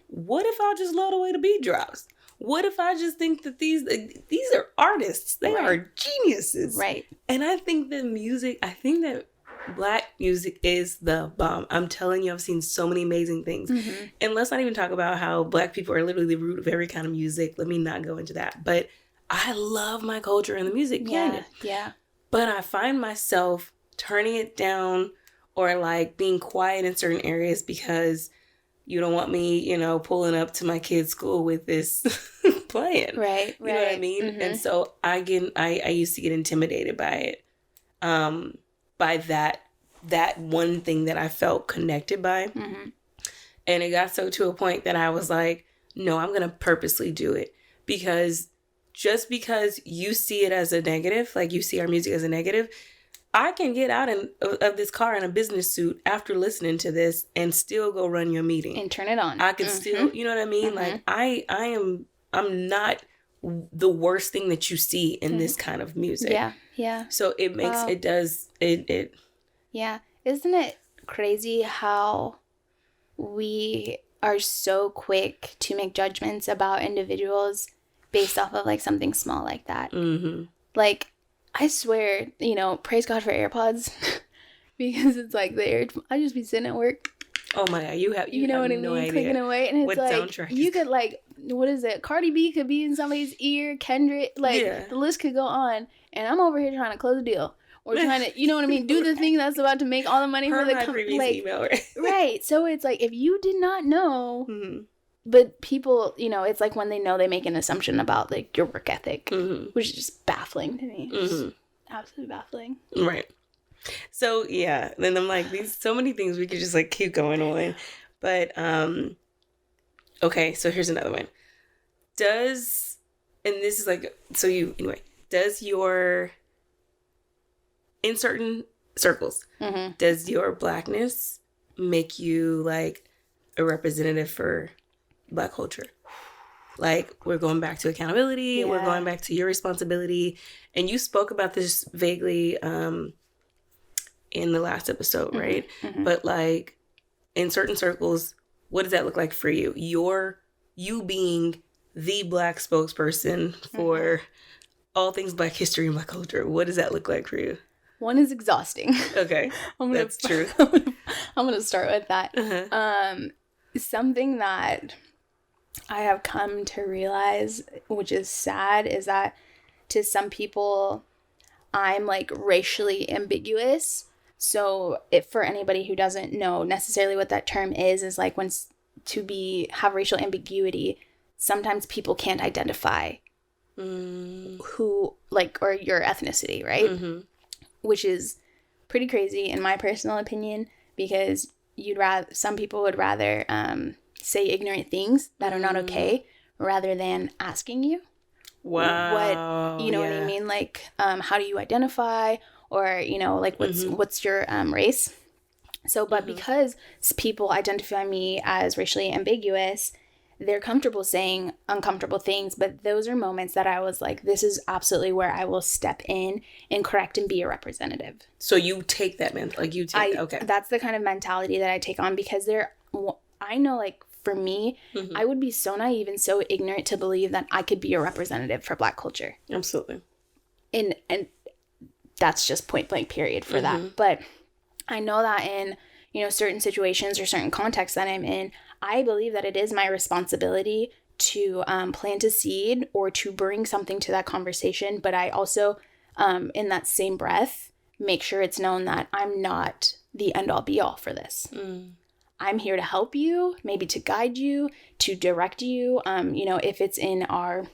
What if I just love the way the beat drops? What if I just think that these are artists? They are geniuses. Right. And I think that Black music is the bomb. I'm telling you, I've seen so many amazing things. And let's not even talk about how Black people are literally the root of every kind of music. Let me not go into that. But I love my culture and the music. Yeah. But I find myself turning it down or like being quiet in certain areas because you don't want me, you know, pulling up to my kid's school with this playing. Right. You know what I mean? And so I used to get intimidated by it. By that one thing that I felt connected by. And it got so to a point that I was like, no, I'm going to purposely do it. Because just because you see it as a negative, like you see our music as a negative, I can get out of this car in a business suit after listening to this and still go run your meeting. And turn it on. I can still, you know what I mean? Like I'm not the worst thing that you see in this kind of music. Yeah. Yeah. So it makes, it. Yeah. Isn't it crazy how we are so quick to make judgments about individuals based off of like something small like that? Like, I swear, you know, praise God for AirPods because it's like I just be sitting at work. Oh my God, you know what I mean? No idea. Clicking away, and it's like you could like, what is it? Cardi B could be in somebody's ear, Kendrick, like the list could go on, and I'm over here trying to close a deal or trying to, you know what I mean, do the thing that's about to make all the money for the company. Like, email, right? So it's like if you did not know. But people, you know, it's like when they know, they make an assumption about like your work ethic, which is just baffling to me. Absolutely baffling. Right. So yeah, then I'm like, so many things we could just like keep going on. But okay, so here's another one. Does your in certain circles, does your Blackness make you like a representative for Black culture? Like, we're going back to accountability, we're going back to your responsibility, and you spoke about this vaguely in the last episode, right? But like in certain circles, what does that look like for you? You being the Black spokesperson for all things Black history and Black culture, what does that look like for you? One is exhausting. Okay. That's true. I'm gonna start with that. Something that I have come to realize, which is sad, is that to some people, I'm like racially ambiguous. So for anybody who doesn't know necessarily what that term is like when have racial ambiguity, sometimes people can't identify who, like, or your ethnicity, right? Which is pretty crazy in my personal opinion, because some people would rather say ignorant things that are not okay rather than asking you. Wow. What, you know what I mean? Like, how do you identify? Or, you know, like, what's your race? So, but because people identify me as racially ambiguous, they're comfortable saying uncomfortable things. But those are moments that I was like, this is absolutely where I will step in and correct and be a representative. So you take that okay. That's the kind of mentality that I take on, because I know, like, for me, I would be so naive and so ignorant to believe that I could be a representative for Black culture. Absolutely. And that's just point blank period for that. But I know that in, you know, certain situations or certain contexts that I'm in, I believe that it is my responsibility to plant a seed or to bring something to that conversation. But I also, in that same breath, make sure it's known that I'm not the end all be all for this. I'm here to help you, maybe to guide you, to direct you. You know, if it's in our,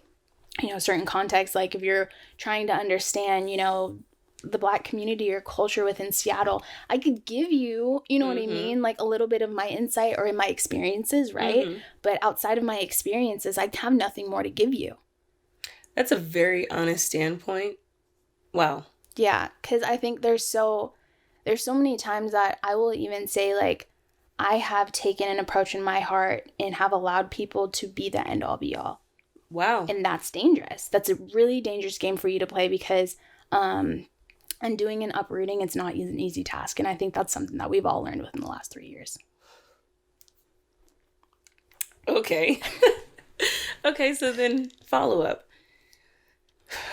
you know, certain context, like if you're trying to understand, you know, the Black community or culture within Seattle, I could give you, you know what I mean? Like a little bit of my insight or in my experiences, right? But outside of my experiences, I have nothing more to give you. That's a very honest standpoint. Wow. Yeah, because I think there's so many times that I will even say, like, I have taken an approach in my heart and have allowed people to be the end all be all. Wow. And that's dangerous. That's a really dangerous game for you to play, because undoing and uprooting, it's not an easy task. And I think that's something that we've all learned within the last 3 years. Okay. Okay, so then follow up.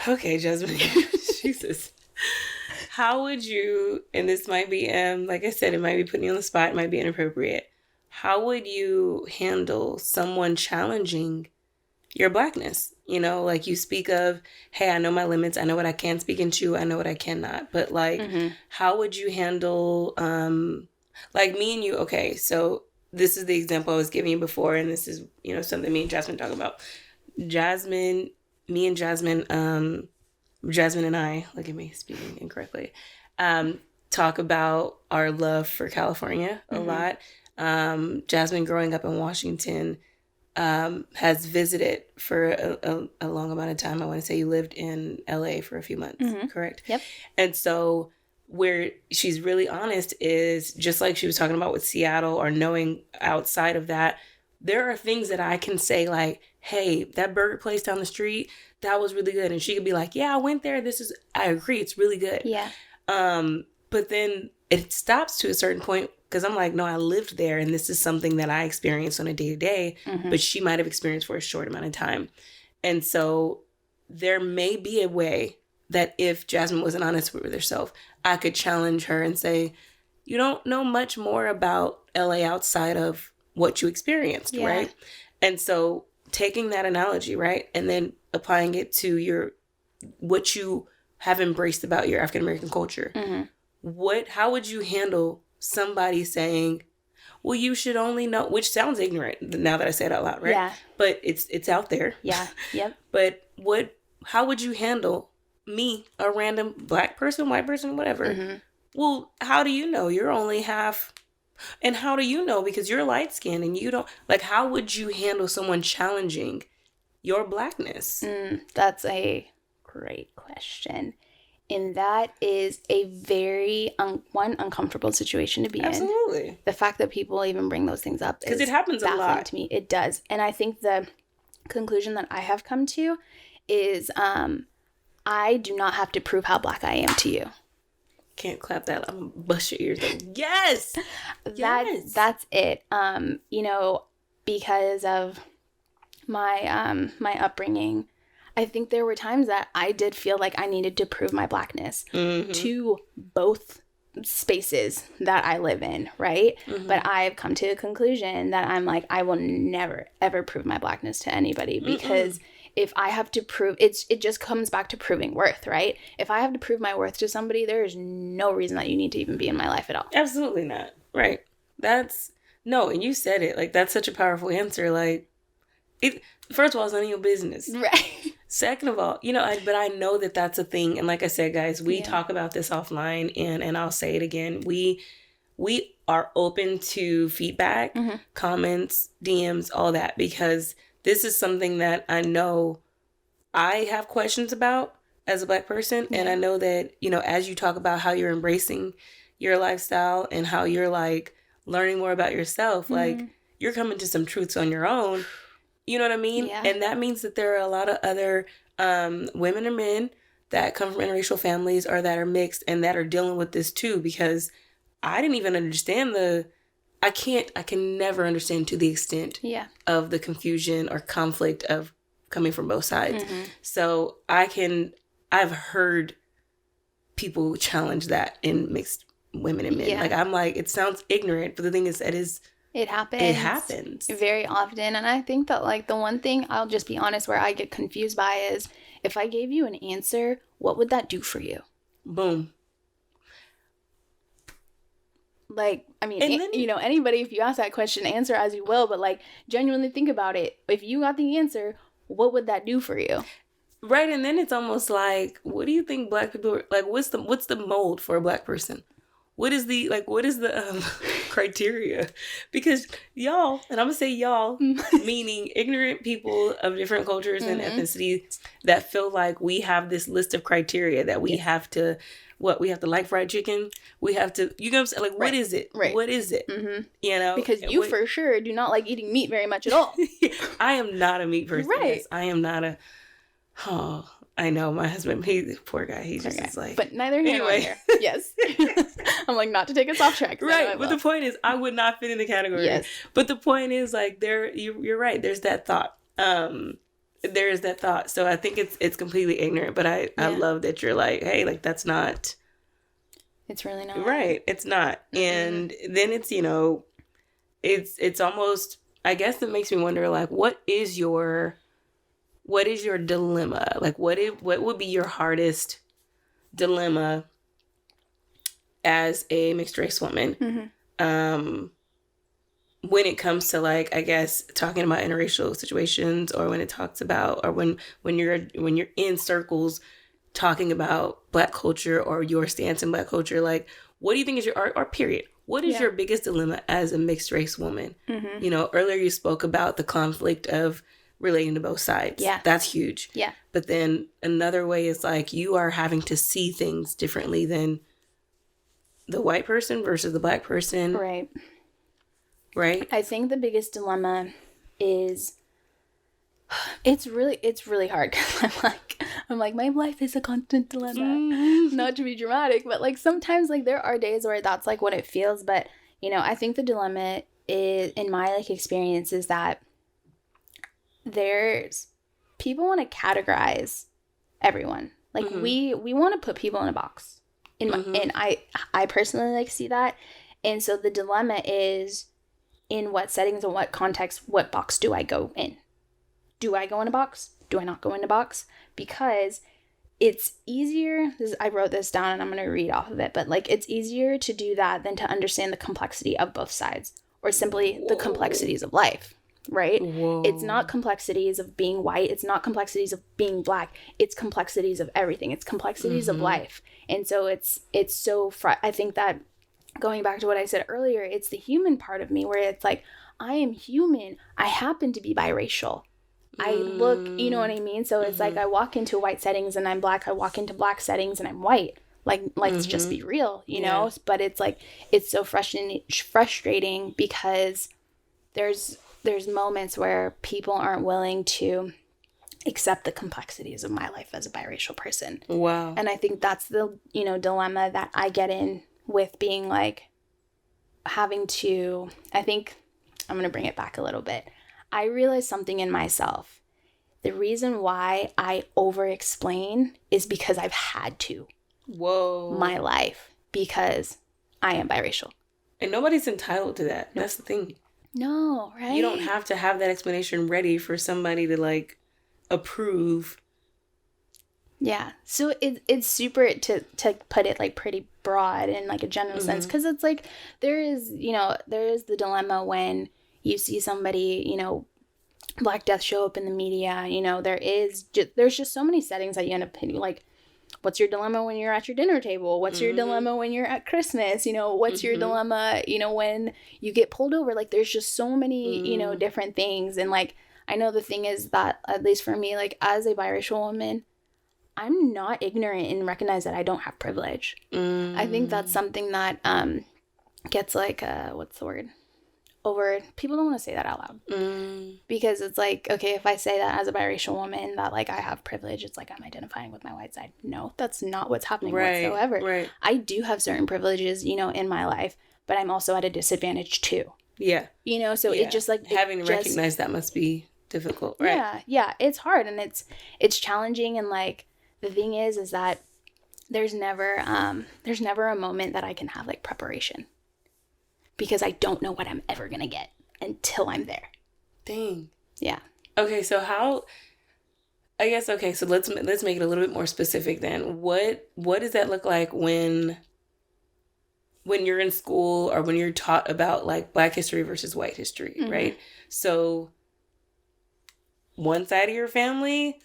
Okay, Jasmine. Jesus. How would you, and this might be, like I said, it might be putting you on the spot, it might be inappropriate. How would you handle someone challenging your Blackness? You know, like you speak of, hey, I know my limits. I know what I can speak into. I know what I cannot. But like, how would you handle, like me and you? Okay, so this is the example I was giving you before. And this is, you know, something me and Jasmine talk about. Jasmine and I, look at me speaking incorrectly, talk about our love for California a lot. Jasmine, growing up in Washington, has visited for a long amount of time. I want to say you lived in LA for a few months, correct? Yep. And so where she's really honest is, just like she was talking about with Seattle, or knowing outside of that, there are things that I can say like, hey, that burger place down the street, that was really good. And she could be like, yeah, I went there. I agree. It's really good. Yeah. But then it stops to a certain point, because I'm like, no, I lived there, and this is something that I experienced on a day-to-day, but she might have experienced for a short amount of time. And so there may be a way that if Jasmine wasn't honest with herself, I could challenge her and say, you don't know much more about LA outside of what you experienced, right? And so taking that analogy, right, and then applying it to what you have embraced about your African American culture. How would you handle somebody saying, well, you should only know, which sounds ignorant now that I say it out loud, right? Yeah. But it's out there. Yeah. Yep. But how would you handle me, a random Black person, white person, whatever? Well, how do you know? You're only half. And how do you know? Because you're light skinned and you don't, like, how would you handle someone challenging your Blackness? That's a great question. And that is a very uncomfortable situation to be in. Absolutely. The fact that people even bring those things up, because it happens a lot to me. It does. And I think the conclusion that I have come to is I do not have to prove how Black I am to you. Can't clap that. I'm gonna bust your ears. Like, yes. That's it. You know, because of my my upbringing, I think there were times that I did feel like I needed to prove my Blackness to both spaces that I live in, right? But I've come to a conclusion that I'm like, I will never, ever prove my Blackness to anybody, because if I have to prove, it just comes back to proving worth, right? If I have to prove my worth to somebody, there is no reason that you need to even be in my life at all. Absolutely not. Right. And you said it, like, that's such a powerful answer. Like, first of all, it's none of your business. Right. Second of all, but I know that that's a thing. And like I said, guys, we talk about this offline, and I'll say it again. We are open to feedback, comments, DMs, all that, because this is something that I know I have questions about as a Black person. And I know that, as you talk about how you're embracing your lifestyle and how you're like learning more about yourself, like you're coming to some truths on your own. You know what I mean? Yeah. And that means that there are a lot of other women or men that come from interracial families or that are mixed and that are dealing with this too, because I didn't even understand I can never understand to the extent of the confusion or conflict of coming from both sides. So I've heard people challenge that in mixed women and men. Yeah. Like, I'm like, it sounds ignorant, but the thing is, it happens. It happens. Very often. And I think that, like, the one thing, I'll just be honest, where I get confused by is, if I gave you an answer, what would that do for you? Boom. Like, I mean, anybody, if you ask that question, answer as you will, but, like, genuinely think about it. If you got the answer, what would that do for you? Right. And then it's almost like, what do you think Black people are, like, what's the mold for a Black person? What is the criteria? Because y'all, and I'm going to say y'all, meaning ignorant people of different cultures and ethnicities that feel like we have this list of criteria that we have to, we have to like fried chicken. We have to, you know what I'm saying? Like, what is it? Right. What is it? Because you for sure do not like eating meat very much at all. I am not a meat person. Right. Yes, I am not I know my husband, poor guy, he just is like. But neither here nor there. Yes. I'm like, not to take us off track. Right. But the point is, I would not fit in the category. Yes. But the point is, like, you're right. There's that thought. There is that thought. So I think it's completely ignorant. But I love that you're like, hey, like, that's not. It's really not. Right. It's not. And then it's, it's almost, I guess it makes me wonder, like, what is your dilemma? Like, what would be your hardest dilemma as a mixed race woman? When it comes to, like, I guess, talking about interracial situations, or when it talks about, or when you're in circles talking about Black culture or your stance in Black culture, like, what do you think is or period, what is your biggest dilemma as a mixed race woman? Earlier you spoke about the conflict of relating to both sides. Yeah. That's huge. Yeah. But then another way is, like, you are having to see things differently than the white person versus the Black person. Right. Right? I think the biggest dilemma is, it's really hard, because I'm like, my life is a constant dilemma. Not to be dramatic, but, like, sometimes, like, there are days where that's, like, what it feels. But, I think the dilemma is, in my, like, experience, is that there's people want to categorize everyone. Like, we want to put people in a box. And I personally, like, see that. And so the dilemma is, in what settings and what context, what box do I go in? Do I go in a box? Do I not go in a box? Because it's easier, I wrote this down and I'm going to read off of it, but, like, it's easier to do that than to understand the complexity of both sides, or simply the complexities of life. Right? Whoa. It's not complexities of being white. It's not complexities of being Black. It's complexities of everything. It's complexities of life. And so it's so, I think that, going back to what I said earlier, it's the human part of me where it's like, I am human. I happen to be biracial. I look, you know what I mean? So it's like, I walk into white settings and I'm Black. I walk into Black settings and I'm white. Like, let's just be real, you know? But it's like, it's so frustrating because there's moments where people aren't willing to accept the complexities of my life as a biracial person. Wow. And I think that's the, dilemma that I get in with being, like, having to, I think I'm going to bring it back a little bit. I realized something in myself. The reason why I over-explain is because I've had to. Whoa. My life, because I am biracial. And nobody's entitled to that. That's the thing. No, right? You don't have to have that explanation ready for somebody to, like, approve. Yeah. So it's super, to put it, like, pretty broad in, like, a general sense, because it's like, there is the dilemma when you see somebody, Black Death show up in the media. You know, there's just so many settings that you end up hitting. Like, what's your dilemma when you're at your dinner table? What's your dilemma when you're at Christmas? You know, what's your dilemma, you know, when you get pulled over? Like, there's just so many, you know, different things. And, like, I know the thing is that, at least for me, like, as a biracial woman, I'm not ignorant and recognize that I don't have privilege. I think that's something that gets, like, what's the word? People don't want to say that out loud. Because it's like, okay, if I say that as a biracial woman, that, like, I have privilege, it's like I'm identifying with my white side. No, that's not what's happening whatsoever. Right. I do have certain privileges, you know, in my life, but I'm also at a disadvantage too. Yeah. You know, so it just, like, having to recognize that must be difficult, right? Yeah, it's hard, and it's challenging, and, like, the thing is that there's never a moment that I can have, like, preparation, because I don't know what I'm ever gonna get until I'm there. Dang. Yeah. Okay, so so let's make it a little bit more specific then. What does that look like when you're in school or when you're taught about, like, Black history versus white history, right? So one side of your family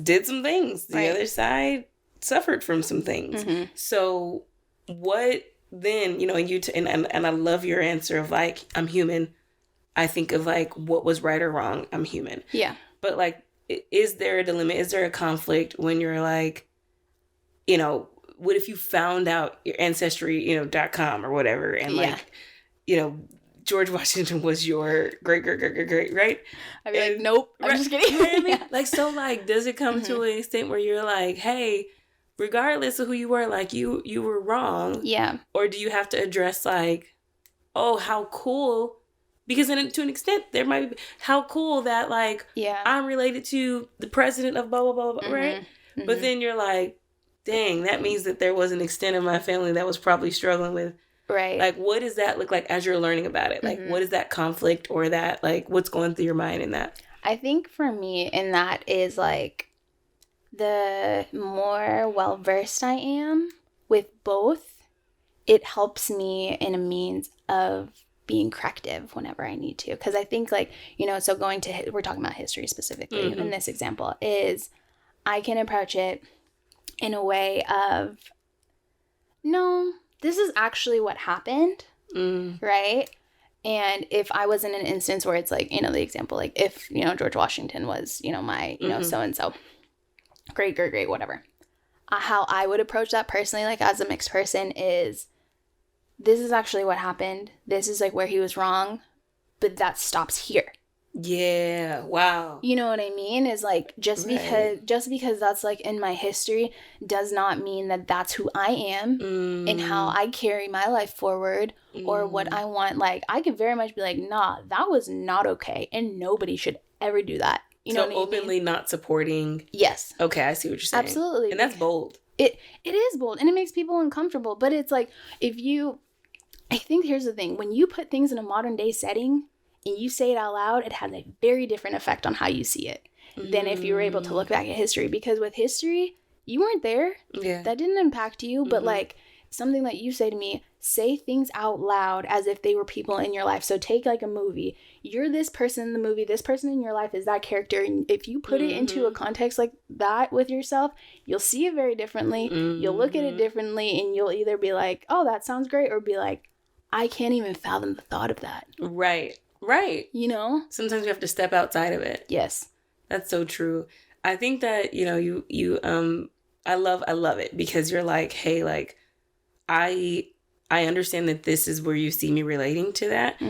did some things. The other side suffered from some things. So what then, you know, and I love your answer of, like, I'm human. I think of, like, what was right or wrong. I'm human. Yeah. But, like, is there a dilemma? Is there a conflict when you're like, you know, what if you found out your ancestry, you know, .com or whatever, and like, you know, George Washington was your great, right? I'd be like, nope, I'm just kidding. You know what I mean? Like, so, like, does it come to an extent where you're like, hey, regardless of who you were, like, you were wrong. Yeah. Or do you have to address, like, oh, how cool, because then to an extent there might be, how cool that, like, I'm related to the president of blah, blah, blah, blah, right? But then you're like, dang, that means that there was an extent of my family that was probably struggling with. Right. Like, what does that look like as you're learning about it? Like, what is that conflict, or that, like, what's going through your mind in that? I think for me in that is, like, the more well-versed I am with both, it helps me in a means of being corrective whenever I need to. Because I think, like, you know, so we're talking about history specifically in this example, is I can approach it in a way of, no, this is actually what happened, right? And if I was in an instance where it's like, you know, the example, like, if, you know, George Washington was, you know, my, you know, so-and-so, great, whatever. How I would approach that personally, like, as a mixed person, is this is actually what happened. This is, like, where he was wrong, but that stops here. Yeah. Wow. You know what I mean? Is, like, just because that's, like, in my history does not mean that that's who I am and how I carry my life forward or what I want. Like, I could very much be like, nah, that was not okay, and nobody should ever do that. You know, so openly not supporting. Yes. Okay, I see what you're saying. Absolutely. And that's bold. It is bold, and it makes people uncomfortable. But it's like, I think here's the thing: when you put things in a modern day setting and you say it out loud, it has a very different effect on how you see it than if you were able to look back at history. Because with history, you weren't there. Yeah. That didn't impact you. But, like, something that you say to me, say things out loud as if they were people in your life. So take, like, a movie. You're this person in the movie. This person in your life is that character. And if you put it into a context like that with yourself, you'll see it very differently. You'll look at it differently. And you'll either be like, oh, that sounds great. Or be like, I can't even fathom the thought of that. Right. You know? Sometimes you have to step outside of it. Yes. That's so true. I think that, you know, you I love it because you're like, hey, like, I understand that this is where you see me relating to that,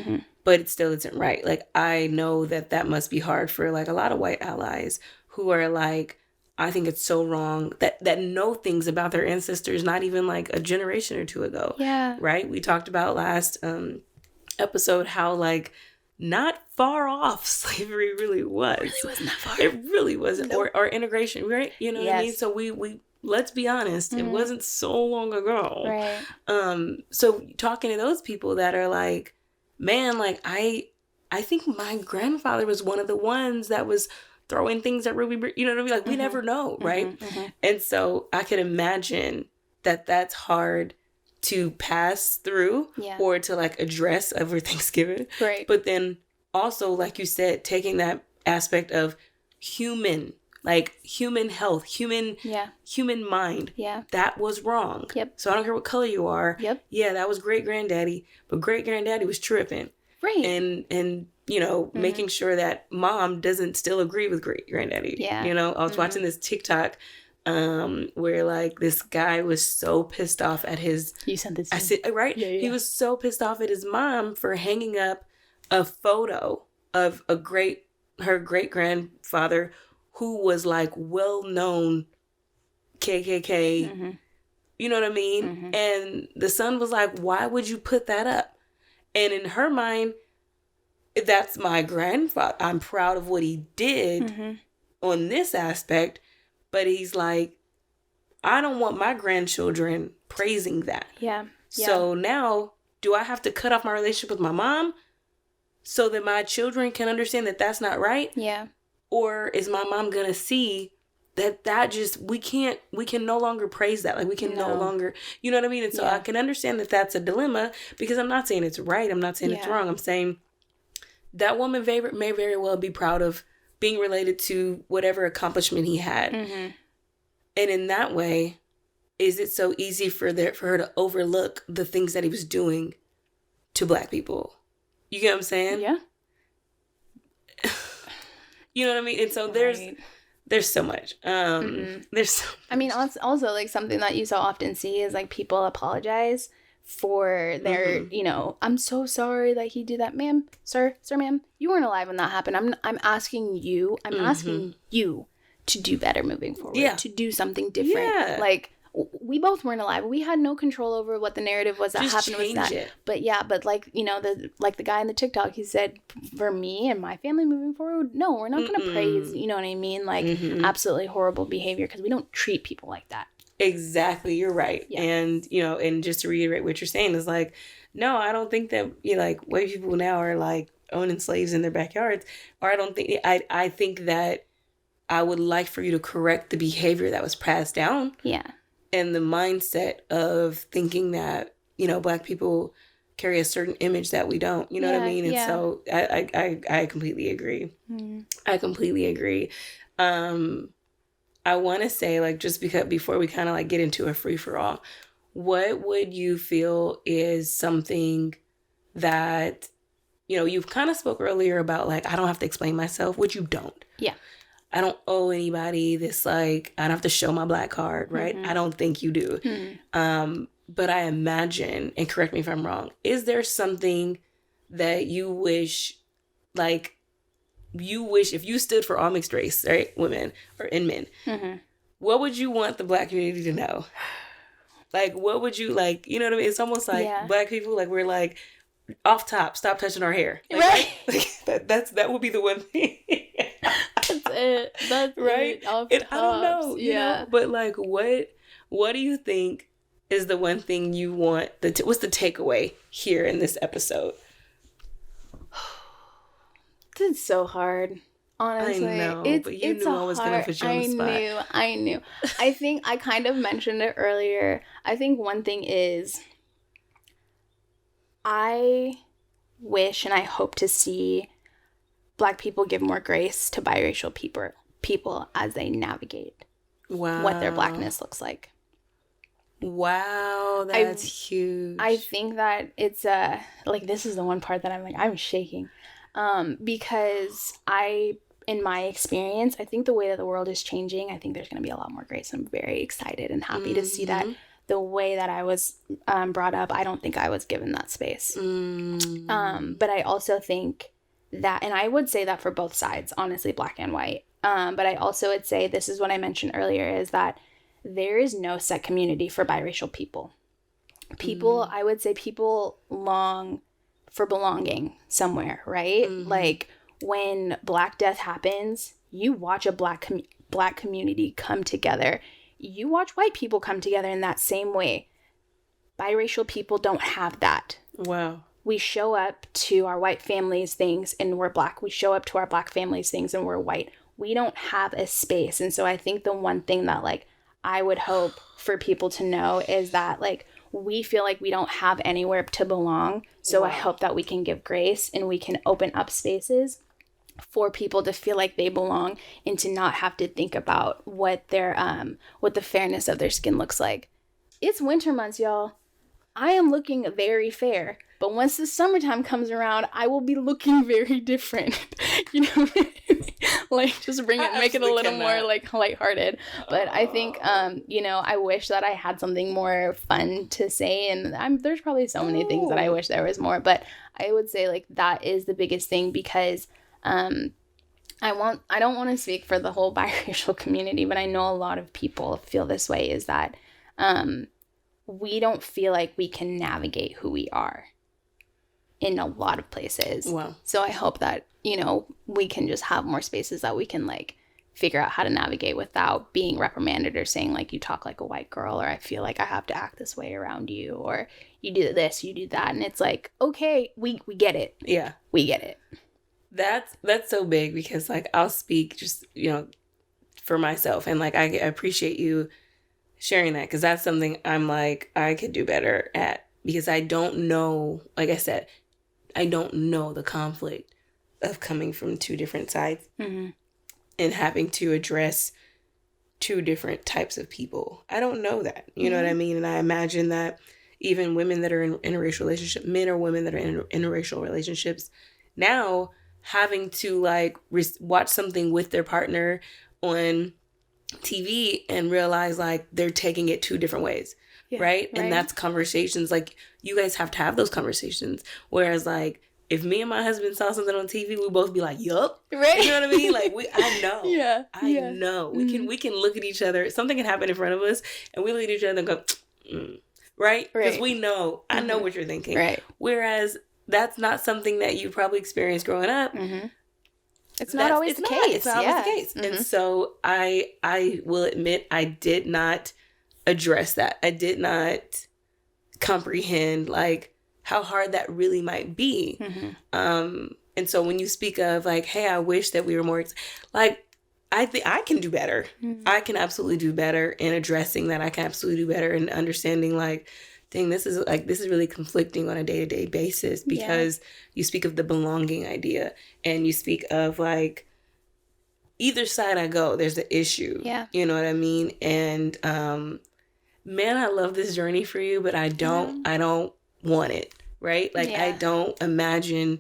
but it still isn't right. Like, I know that must be hard for, like, a lot of white allies who are like, I think it's so wrong that know things about their ancestors, not even, like, a generation or two ago. Yeah. Right? We talked about last episode how, like, not far off slavery really was. It really wasn't that far. It really wasn't. Nope. Or integration, right? You know what I mean? So we let's be honest, it wasn't so long ago. Right. So talking to those people that are like, man, like, I think my grandfather was one of the ones that was throwing things at Ruby, you know what I mean? Like, we never know, right? And so I could imagine that that's hard to pass through or to, like, address over Thanksgiving. Right. But then also, like you said, taking that aspect of human, like human health, human mind. Yeah. That was wrong. Yep. So I don't care what color you are. Yep. Yeah, that was great granddaddy, but great granddaddy was tripping. Right. And you know, making sure that mom doesn't still agree with great granddaddy. Yeah. You know, I was watching this TikTok where like this guy was so pissed off at his. You sent this. I said right. Yeah. He was so pissed off at his mom for hanging up a photo of her great grandfather who was like well known KKK. You know what I mean? And the son was like, "Why would you put that up?" And in her mind, that's my grandfather. I'm proud of what he did on this aspect. But he's like, I don't want my grandchildren praising that. Yeah. So now, do I have to cut off my relationship with my mom so that my children can understand that that's not right? Yeah. Or is my mom going to see that just, we can no longer praise that. Like we can no longer, you know what I mean? And so I can understand that that's a dilemma, because I'm not saying it's right. I'm not saying it's wrong. I'm saying that woman may very well be proud of being related to whatever accomplishment he had. And in that way, is it so easy for her to overlook the things that he was doing to Black people? You get what I'm saying? Yeah. You know what I mean? And so there's so much. There's so much. I mean, also like something that you so often see is like people apologize for their, you know, I'm so sorry that he did that, ma'am, sir, ma'am, you weren't alive when that happened. I'm asking you to do better moving forward, to do something different. Yeah. Like we both weren't alive. We had no control over what the narrative was that just happened with that. It. But like, you know, the guy in the TikTok, he said, for me and my family moving forward, no, we're not going to praise, you know what I mean? Like absolutely horrible behavior, because we don't treat people like that. Exactly. You're right. Yeah. And, you know, and just to reiterate what you're saying is like, no, I don't think that, you know, like white people now are like owning slaves in their backyards. Or I think that I would like for you to correct the behavior that was passed down. Yeah. And the mindset of thinking that, you know, Black people carry a certain image that we don't, you know what I mean? And so I completely agree. I completely agree. I want to say, like, just because before we kind of like get into a free for all, what would you feel is something that, you know, you've kind of spoke earlier about, like, I don't have to explain myself, which you don't. Yeah. I don't owe anybody this, like, I don't have to show my Black card, right? I don't think you do. But I imagine, and correct me if I'm wrong, is there something that you wish, like, if you stood for all mixed race, right, women and men, what would you want the Black community to know? Like, what would you, like, you know what I mean? It's almost like Black people, like, we're like, off top, stop touching our hair. Like, right? Like, that would be the one thing. That's it. That's right. It. Off I don't know. You know? But, like, what do you think is the one thing you want? What's the takeaway here in this episode? It's so hard, honestly. I know, but you knew I was going to put you on the spot. I knew. I think I kind of mentioned it earlier. I think one thing is I wish and I hope to see Black people give more grace to biracial people as they navigate what their Blackness looks like. Wow, that's huge. I think that it's like, this is the one part that I'm shaking. Because in my experience, I think the way that the world is changing, I think there's going to be a lot more grace. I'm very excited and happy to see that. The way that I was brought up, I don't think I was given that space. But I also think that, and I would say that for both sides, honestly, Black and white. But I also would say, this is what I mentioned earlier, is that there is no set community for biracial people. I would say people long for belonging somewhere, right? Like, when Black Death happens, you watch a Black community come together. You watch white people come together in that same way. Biracial people don't have that. Wow. We show up to our white families' things and we're Black. We show up to our Black families' things and we're white. We don't have a space. And so I think the one thing that, like, I would hope for people to know is that, like, we feel like we don't have anywhere to belong. So I hope that we can give grace and we can open up spaces for people to feel like they belong and to not have to think about what their what the fairness of their skin looks like. It's winter months, y'all. I am looking very fair, but once the summertime comes around, I will be looking very different. You know, like just make it a little more like lighthearted. But I think, you know, I wish that I had something more fun to say, and there's probably so many things that I wish there was more. But I would say like that is the biggest thing because I don't want to speak for the whole biracial community, but I know a lot of people feel this way, is that we don't feel like we can navigate who we are in a lot of places. Wow. So I hope that, you know, we can just have more spaces that we can like figure out how to navigate without being reprimanded or saying like, you talk like a white girl, or I feel like I have to act this way around you, or you do this, you do that. And it's like, okay, we get it. Yeah. We get it. That's so big because like I'll speak just, you know, for myself, and like I appreciate you sharing that, because that's something I'm like I could do better at, because I don't know, like I said, I don't know the conflict of coming from two different sides and having to address two different types of people. I don't know that, you know what I mean? And I imagine that even women that are in interracial relationships, men or women that are in interracial relationships now, having to like watch something with their partner on TV and realize like they're taking it two different ways, right? And that's conversations, like you guys have to have those conversations. Whereas like if me and my husband saw something on TV, we both be like, yup. Right. You know what I mean? Like I know. I know. Mm-hmm. We can look at each other. Something can happen in front of us and we look at each other and go, right? Because we know, I know what you're thinking. Right. Whereas that's not something that you probably experienced growing up. It's not always the case. It's not always the case. And so I will admit I did not address that. I did not comprehend like how hard that really might be. And so when you speak of like, hey, I wish that we were more, like, I think I can do better. I can absolutely do better in addressing that. I can absolutely do better in understanding like, dang, this is really conflicting on a day-to-day basis, because you speak of the belonging idea and you speak of like either side I go, there's the issue. Yeah. You know what I mean? And man, I love this journey for you, but I don't want it, right? Like I don't imagine,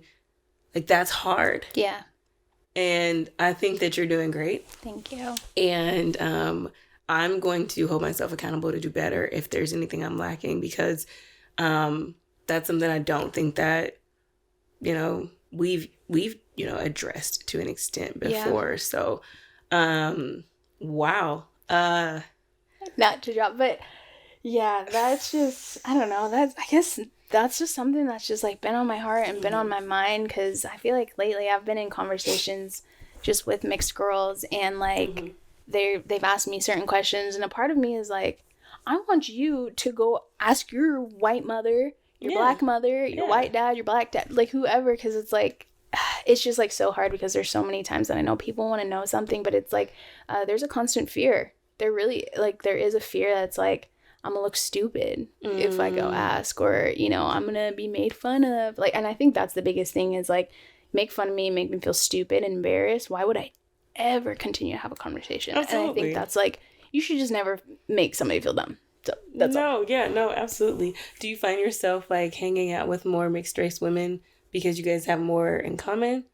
like that's hard. Yeah. And I think that you're doing great. Thank you. And I'm going to hold myself accountable to do better if there's anything I'm lacking, because that's something I don't think that, you know, we've you know, addressed to an extent before. Yeah. So, wow. Not to drop, but yeah, that's just, I don't know. I guess that's just something that's just like been on my heart and been on my mind, because I feel like lately I've been in conversations just with mixed girls, and like they've asked me certain questions, and a part of me is like, I want you to go ask your white mother, your black mother, your white dad, your black dad, like whoever, because it's like, it's just like so hard, because there's so many times that I know people want to know something, but it's like there's a constant fear. There really, like, there is a fear that's like, I'm gonna look stupid if I go ask, or, you know, I'm gonna be made fun of, like, and I think that's the biggest thing is like, make fun of me, make me feel stupid and embarrassed. Why would I ever continue to have a conversation? Absolutely. And I think that's like, you should just never make somebody feel dumb. So that's all. No, absolutely. Do you find yourself like hanging out with more mixed race women because you guys have more in common?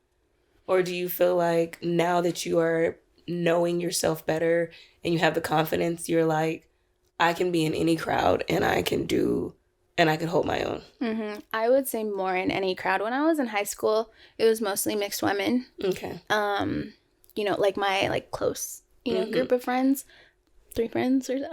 Or do you feel like now that you are knowing yourself better and you have the confidence, you're like, I can be in any crowd and I can hold my own? I would say more in any crowd. When I was in high school, it was mostly mixed women. Okay. You know, like my like close, you know, group of friends, 3 friends or so.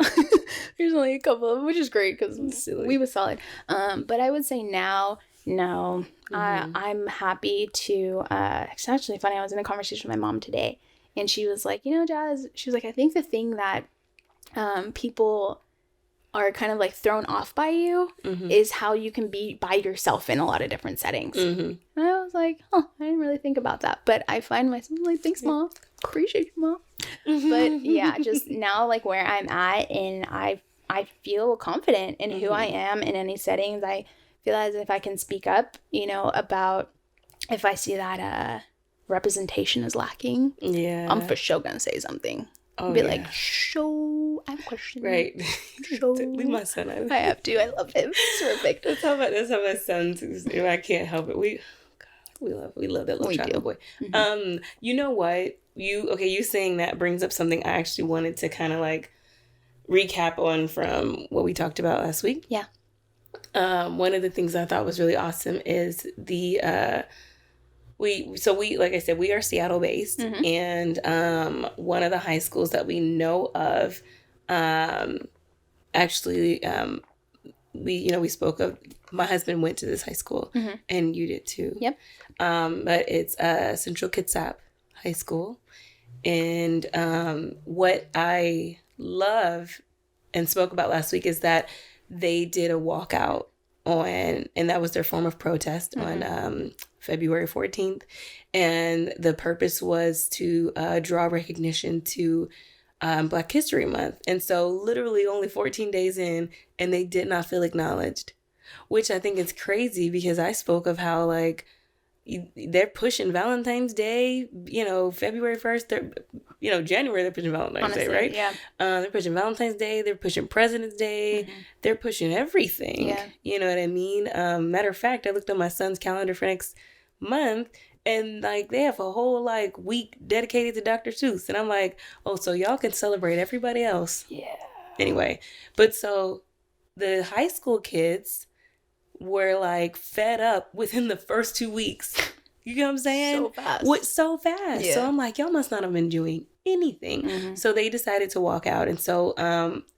There's only a couple of them, which is great because we was solid. But I would say now, no. I'm happy to, it's actually funny, I was in a conversation with my mom today, and she was like, you know, Jazz, she was like, I think the thing that people are kind of like thrown off by you is how you can be by yourself in a lot of different settings. And I was like, oh, I didn't really think about that. But I find myself like, thanks, Mom. Appreciate you, Mom. But yeah, just now, like where I'm at, and I I feel confident in who I am in any settings. I feel as if I can speak up, you know, about if I see that representation is lacking. Yeah. I'm for sure gonna say something. Oh, Be yeah. like, show, I have a question. Right. Show. Leave my son out of it. I have to. I love him. It's perfect. That's how my son's. I can't help it. We love that little chocolate boy. Mm-hmm. You know what? You saying that brings up something I actually wanted to kind of like recap on from what we talked about last week. Yeah. One of the things I thought was really awesome is the we like I said, we are Seattle based, and one of the high schools that we know of, actually, we spoke of. My husband went to this high school, and you did too. Yep. But it's Central Kitsap High School, and what I love and spoke about last week is that they did a walkout and that was their form of protest on February 14th. And the purpose was to draw recognition to Black History Month. And so literally only 14 days in, and they did not feel acknowledged, which I think is crazy because I spoke of how like they're pushing Valentine's Day, February 1st, January they're pushing Valentine's Day, right? Yeah. They're pushing Valentine's Day, they're pushing President's Day, they're pushing everything. Yeah. You know what I mean? Matter of fact, I looked on my son's calendar for next month and like they have a whole like week dedicated to Dr. Seuss. And I'm like, oh, so y'all can celebrate everybody else. Yeah. Anyway, but so the high school kids were like fed up within the first 2 weeks. You know what I'm saying? So fast. Yeah. So I'm like, y'all must not have been doing anything. So they decided to walk out. And so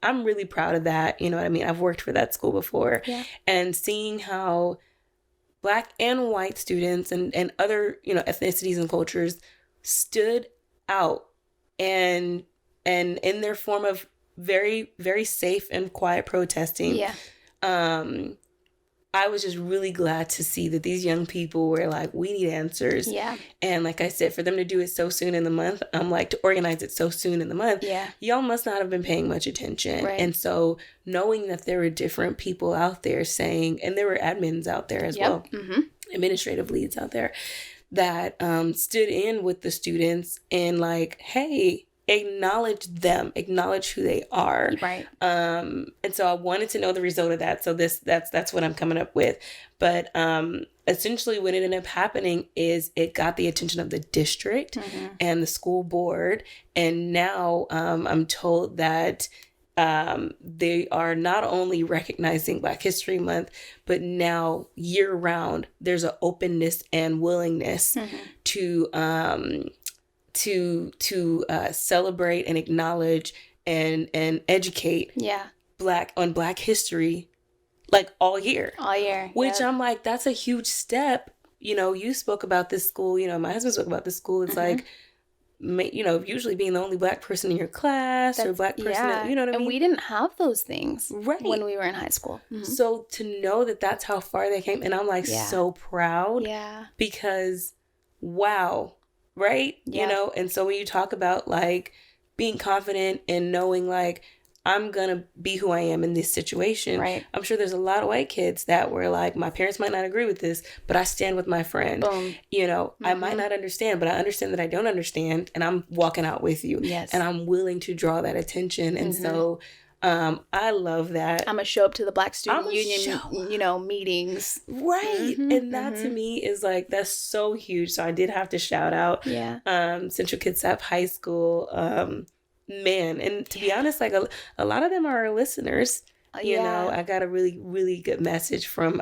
I'm really proud of that. You know what I mean? I've worked for that school before. Yeah. And seeing how Black and white students and other, ethnicities and cultures stood out and in their form of very, very safe and quiet protesting. Yeah. I was just really glad to see that these young people were like, we need answers. Yeah. And like I said, for them to do it so soon in the month, I'm like, to organize it so soon in the month, y'all must not have been paying much attention. Right. And so knowing that there were different people out there saying, and there were admins out there as well, administrative leads out there that stood in with the students and like, hey, acknowledge them, acknowledge who they are. Right. And so I wanted to know the result of that. So that's what I'm coming up with. But essentially what ended up happening is it got the attention of the district and the school board. And now I'm told that they are not only recognizing Black History Month, but now year round, there's an openness and willingness to celebrate and acknowledge and educate Black history like all year. Which I'm like, that's a huge step. You spoke about this school, my husband spoke about this school. It's like, usually being the only Black person in your class or Black person, that, you know what I mean? And we didn't have those things when we were in high school. So to know that that's how far they came, and I'm like so proud because wow. Right? Yeah. And so when you talk about like being confident and knowing like I'm gonna be who I am in this situation, right? I'm sure there's a lot of white kids that were like, my parents might not agree with this, but I stand with my friend. Boom. I might not understand, but I understand that I don't understand, and I'm walking out with you. Yes. And I'm willing to draw that attention. And so I love that. I'm gonna show up to the Black Student Union, meetings. Right. And that to me is like, that's so huge. So I did have to shout out Central Kitsap High School. Man, and to be honest, like a lot of them are our listeners. I got a really, really good message from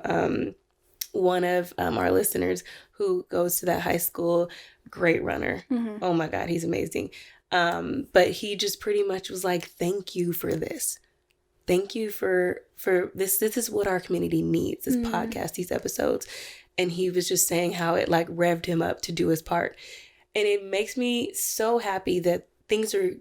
one of our listeners who goes to that high school. Great runner. Oh my God, he's amazing. But he just pretty much was like, thank you for this. Thank you for this. This is what our community needs, this podcast, these episodes. And he was just saying how it like revved him up to do his part. And it makes me so happy that things are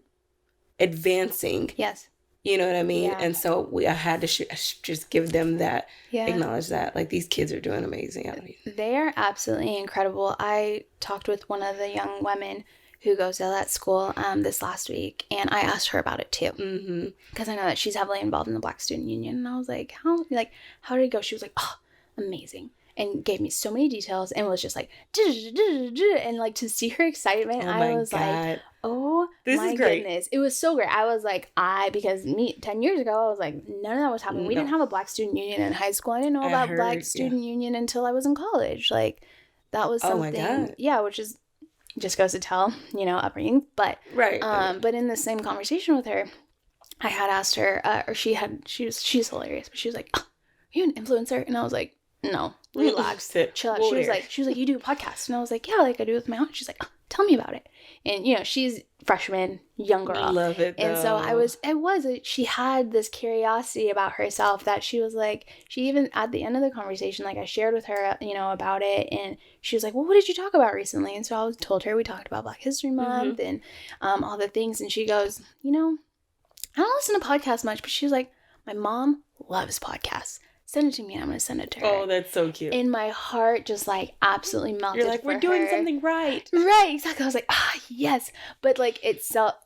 advancing. Yes. You know what I mean? Yeah. And so I had to just give them that, acknowledge that. Like, these kids are doing amazing. They are absolutely incredible. I talked with one of the young women who goes to that school this last week, and I asked her about it too, because I know that she's heavily involved in the Black Student Union, and I was like, how did it go? She was like, oh, amazing, and gave me so many details, and was just like, and like, to see her excitement, I was like, oh, this my goodness, it was so great. I was like, because 10 years ago, I was like, none of that was happening. We didn't have a Black Student Union in high school. I didn't know about Black Student Union until I was in college. Like, that was something, which is just goes to tell, upbringing. But but in the same conversation with her, I had asked her, or she's hilarious, but she was like, oh, are you an influencer? And I was like, no, relax, chill out. She was like, you do a podcast? And I was like, yeah, like I do with my aunt. She's like, oh, tell me about it. And she's freshman, young girl. Love it, though. And so she had this curiosity about herself that she was like, she even at the end of the conversation, like I shared with her, about it, and she was like, well, what did you talk about recently? And so I told her we talked about Black History Month and all the things, and she goes, I don't listen to podcasts much, but she was like, my mom loves podcasts. Send it to me and I'm going to send it to her. Oh, that's so cute. And my heart just like absolutely melted. You're like, we're doing something right. Right, exactly. I was like, yes. But like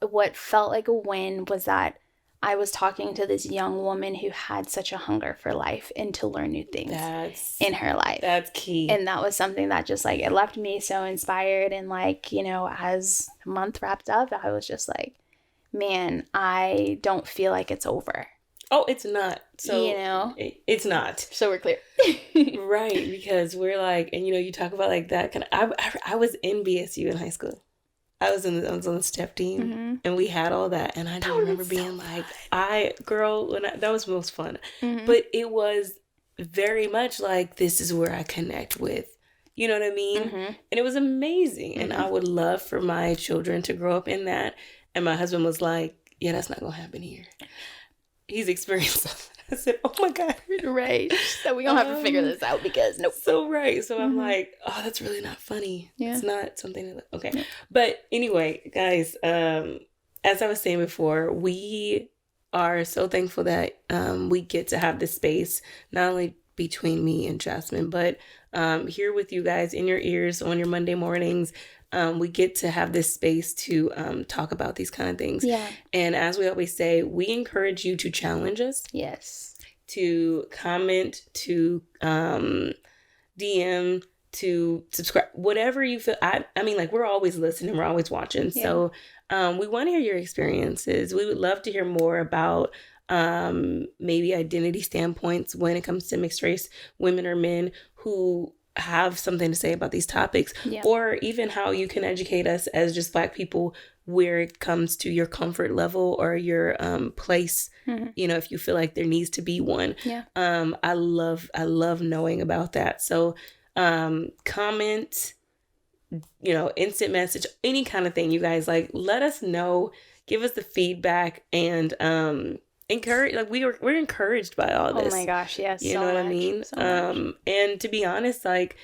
what felt like a win was that I was talking to this young woman who had such a hunger for life and to learn new things in her life. That's key. And that was something that just like, it left me so inspired. And like, as the month wrapped up, I was just like, man, I don't feel like it's over. Oh, it's not. So, it's not. So we're clear. Right. Because we're like, and you talk about like that kind of, I was in BSU in high school. I was on the step team and we had all that. And I just remember being like, that was most fun. But it was very much like, this is where I connect with, you know what I mean? And it was amazing. And I would love for my children to grow up in that. And my husband was like, yeah, that's not going to happen here. He's experienced something. I said, oh my God. Right. So we don't have to figure this out because nope. So right. So I'm like, oh, that's really not funny. Yeah. It's not something that, okay. Yeah. But anyway, guys, as I was saying before, we are so thankful that we get to have this space, not only between me and Jasmine, but here with you guys in your ears on your Monday mornings. We get to have this space to talk about these kind of things. Yeah. And as we always say, we encourage you to challenge us. Yes. To comment, to DM, to subscribe, whatever you feel. I mean, like, we're always listening. We're always watching. Yeah. So we want to hear your experiences. We would love to hear more about maybe identity standpoints when it comes to mixed race women or men who have something to say about these topics, or even how you can educate us as just Black people where it comes to your comfort level or your place, if you feel like there needs to be one. I love knowing about that. So comment, instant message, any kind of thing, you guys, like, let us know, give us the feedback, and encourage, like, we're encouraged by all this. Oh my gosh, yes. You know what I mean? So much. And to be honest, like,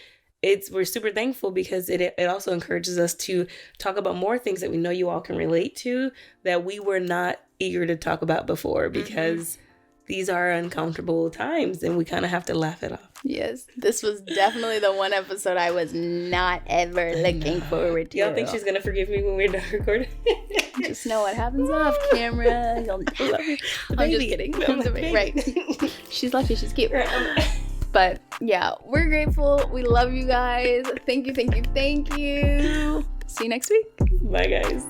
we're super thankful because it also encourages us to talk about more things that we know you all can relate to that we were not eager to talk about before, because these are uncomfortable times and we kind of have to laugh it off. Yes, this was definitely the one episode I was not ever looking forward to. Y'all think she's gonna forgive me when we're done recording? Just know what happens off camera. You'll love her. I'm just kidding. Right. She's lucky. She's cute. But yeah, we're grateful. We love you guys. Thank you. See you next week. Bye, guys.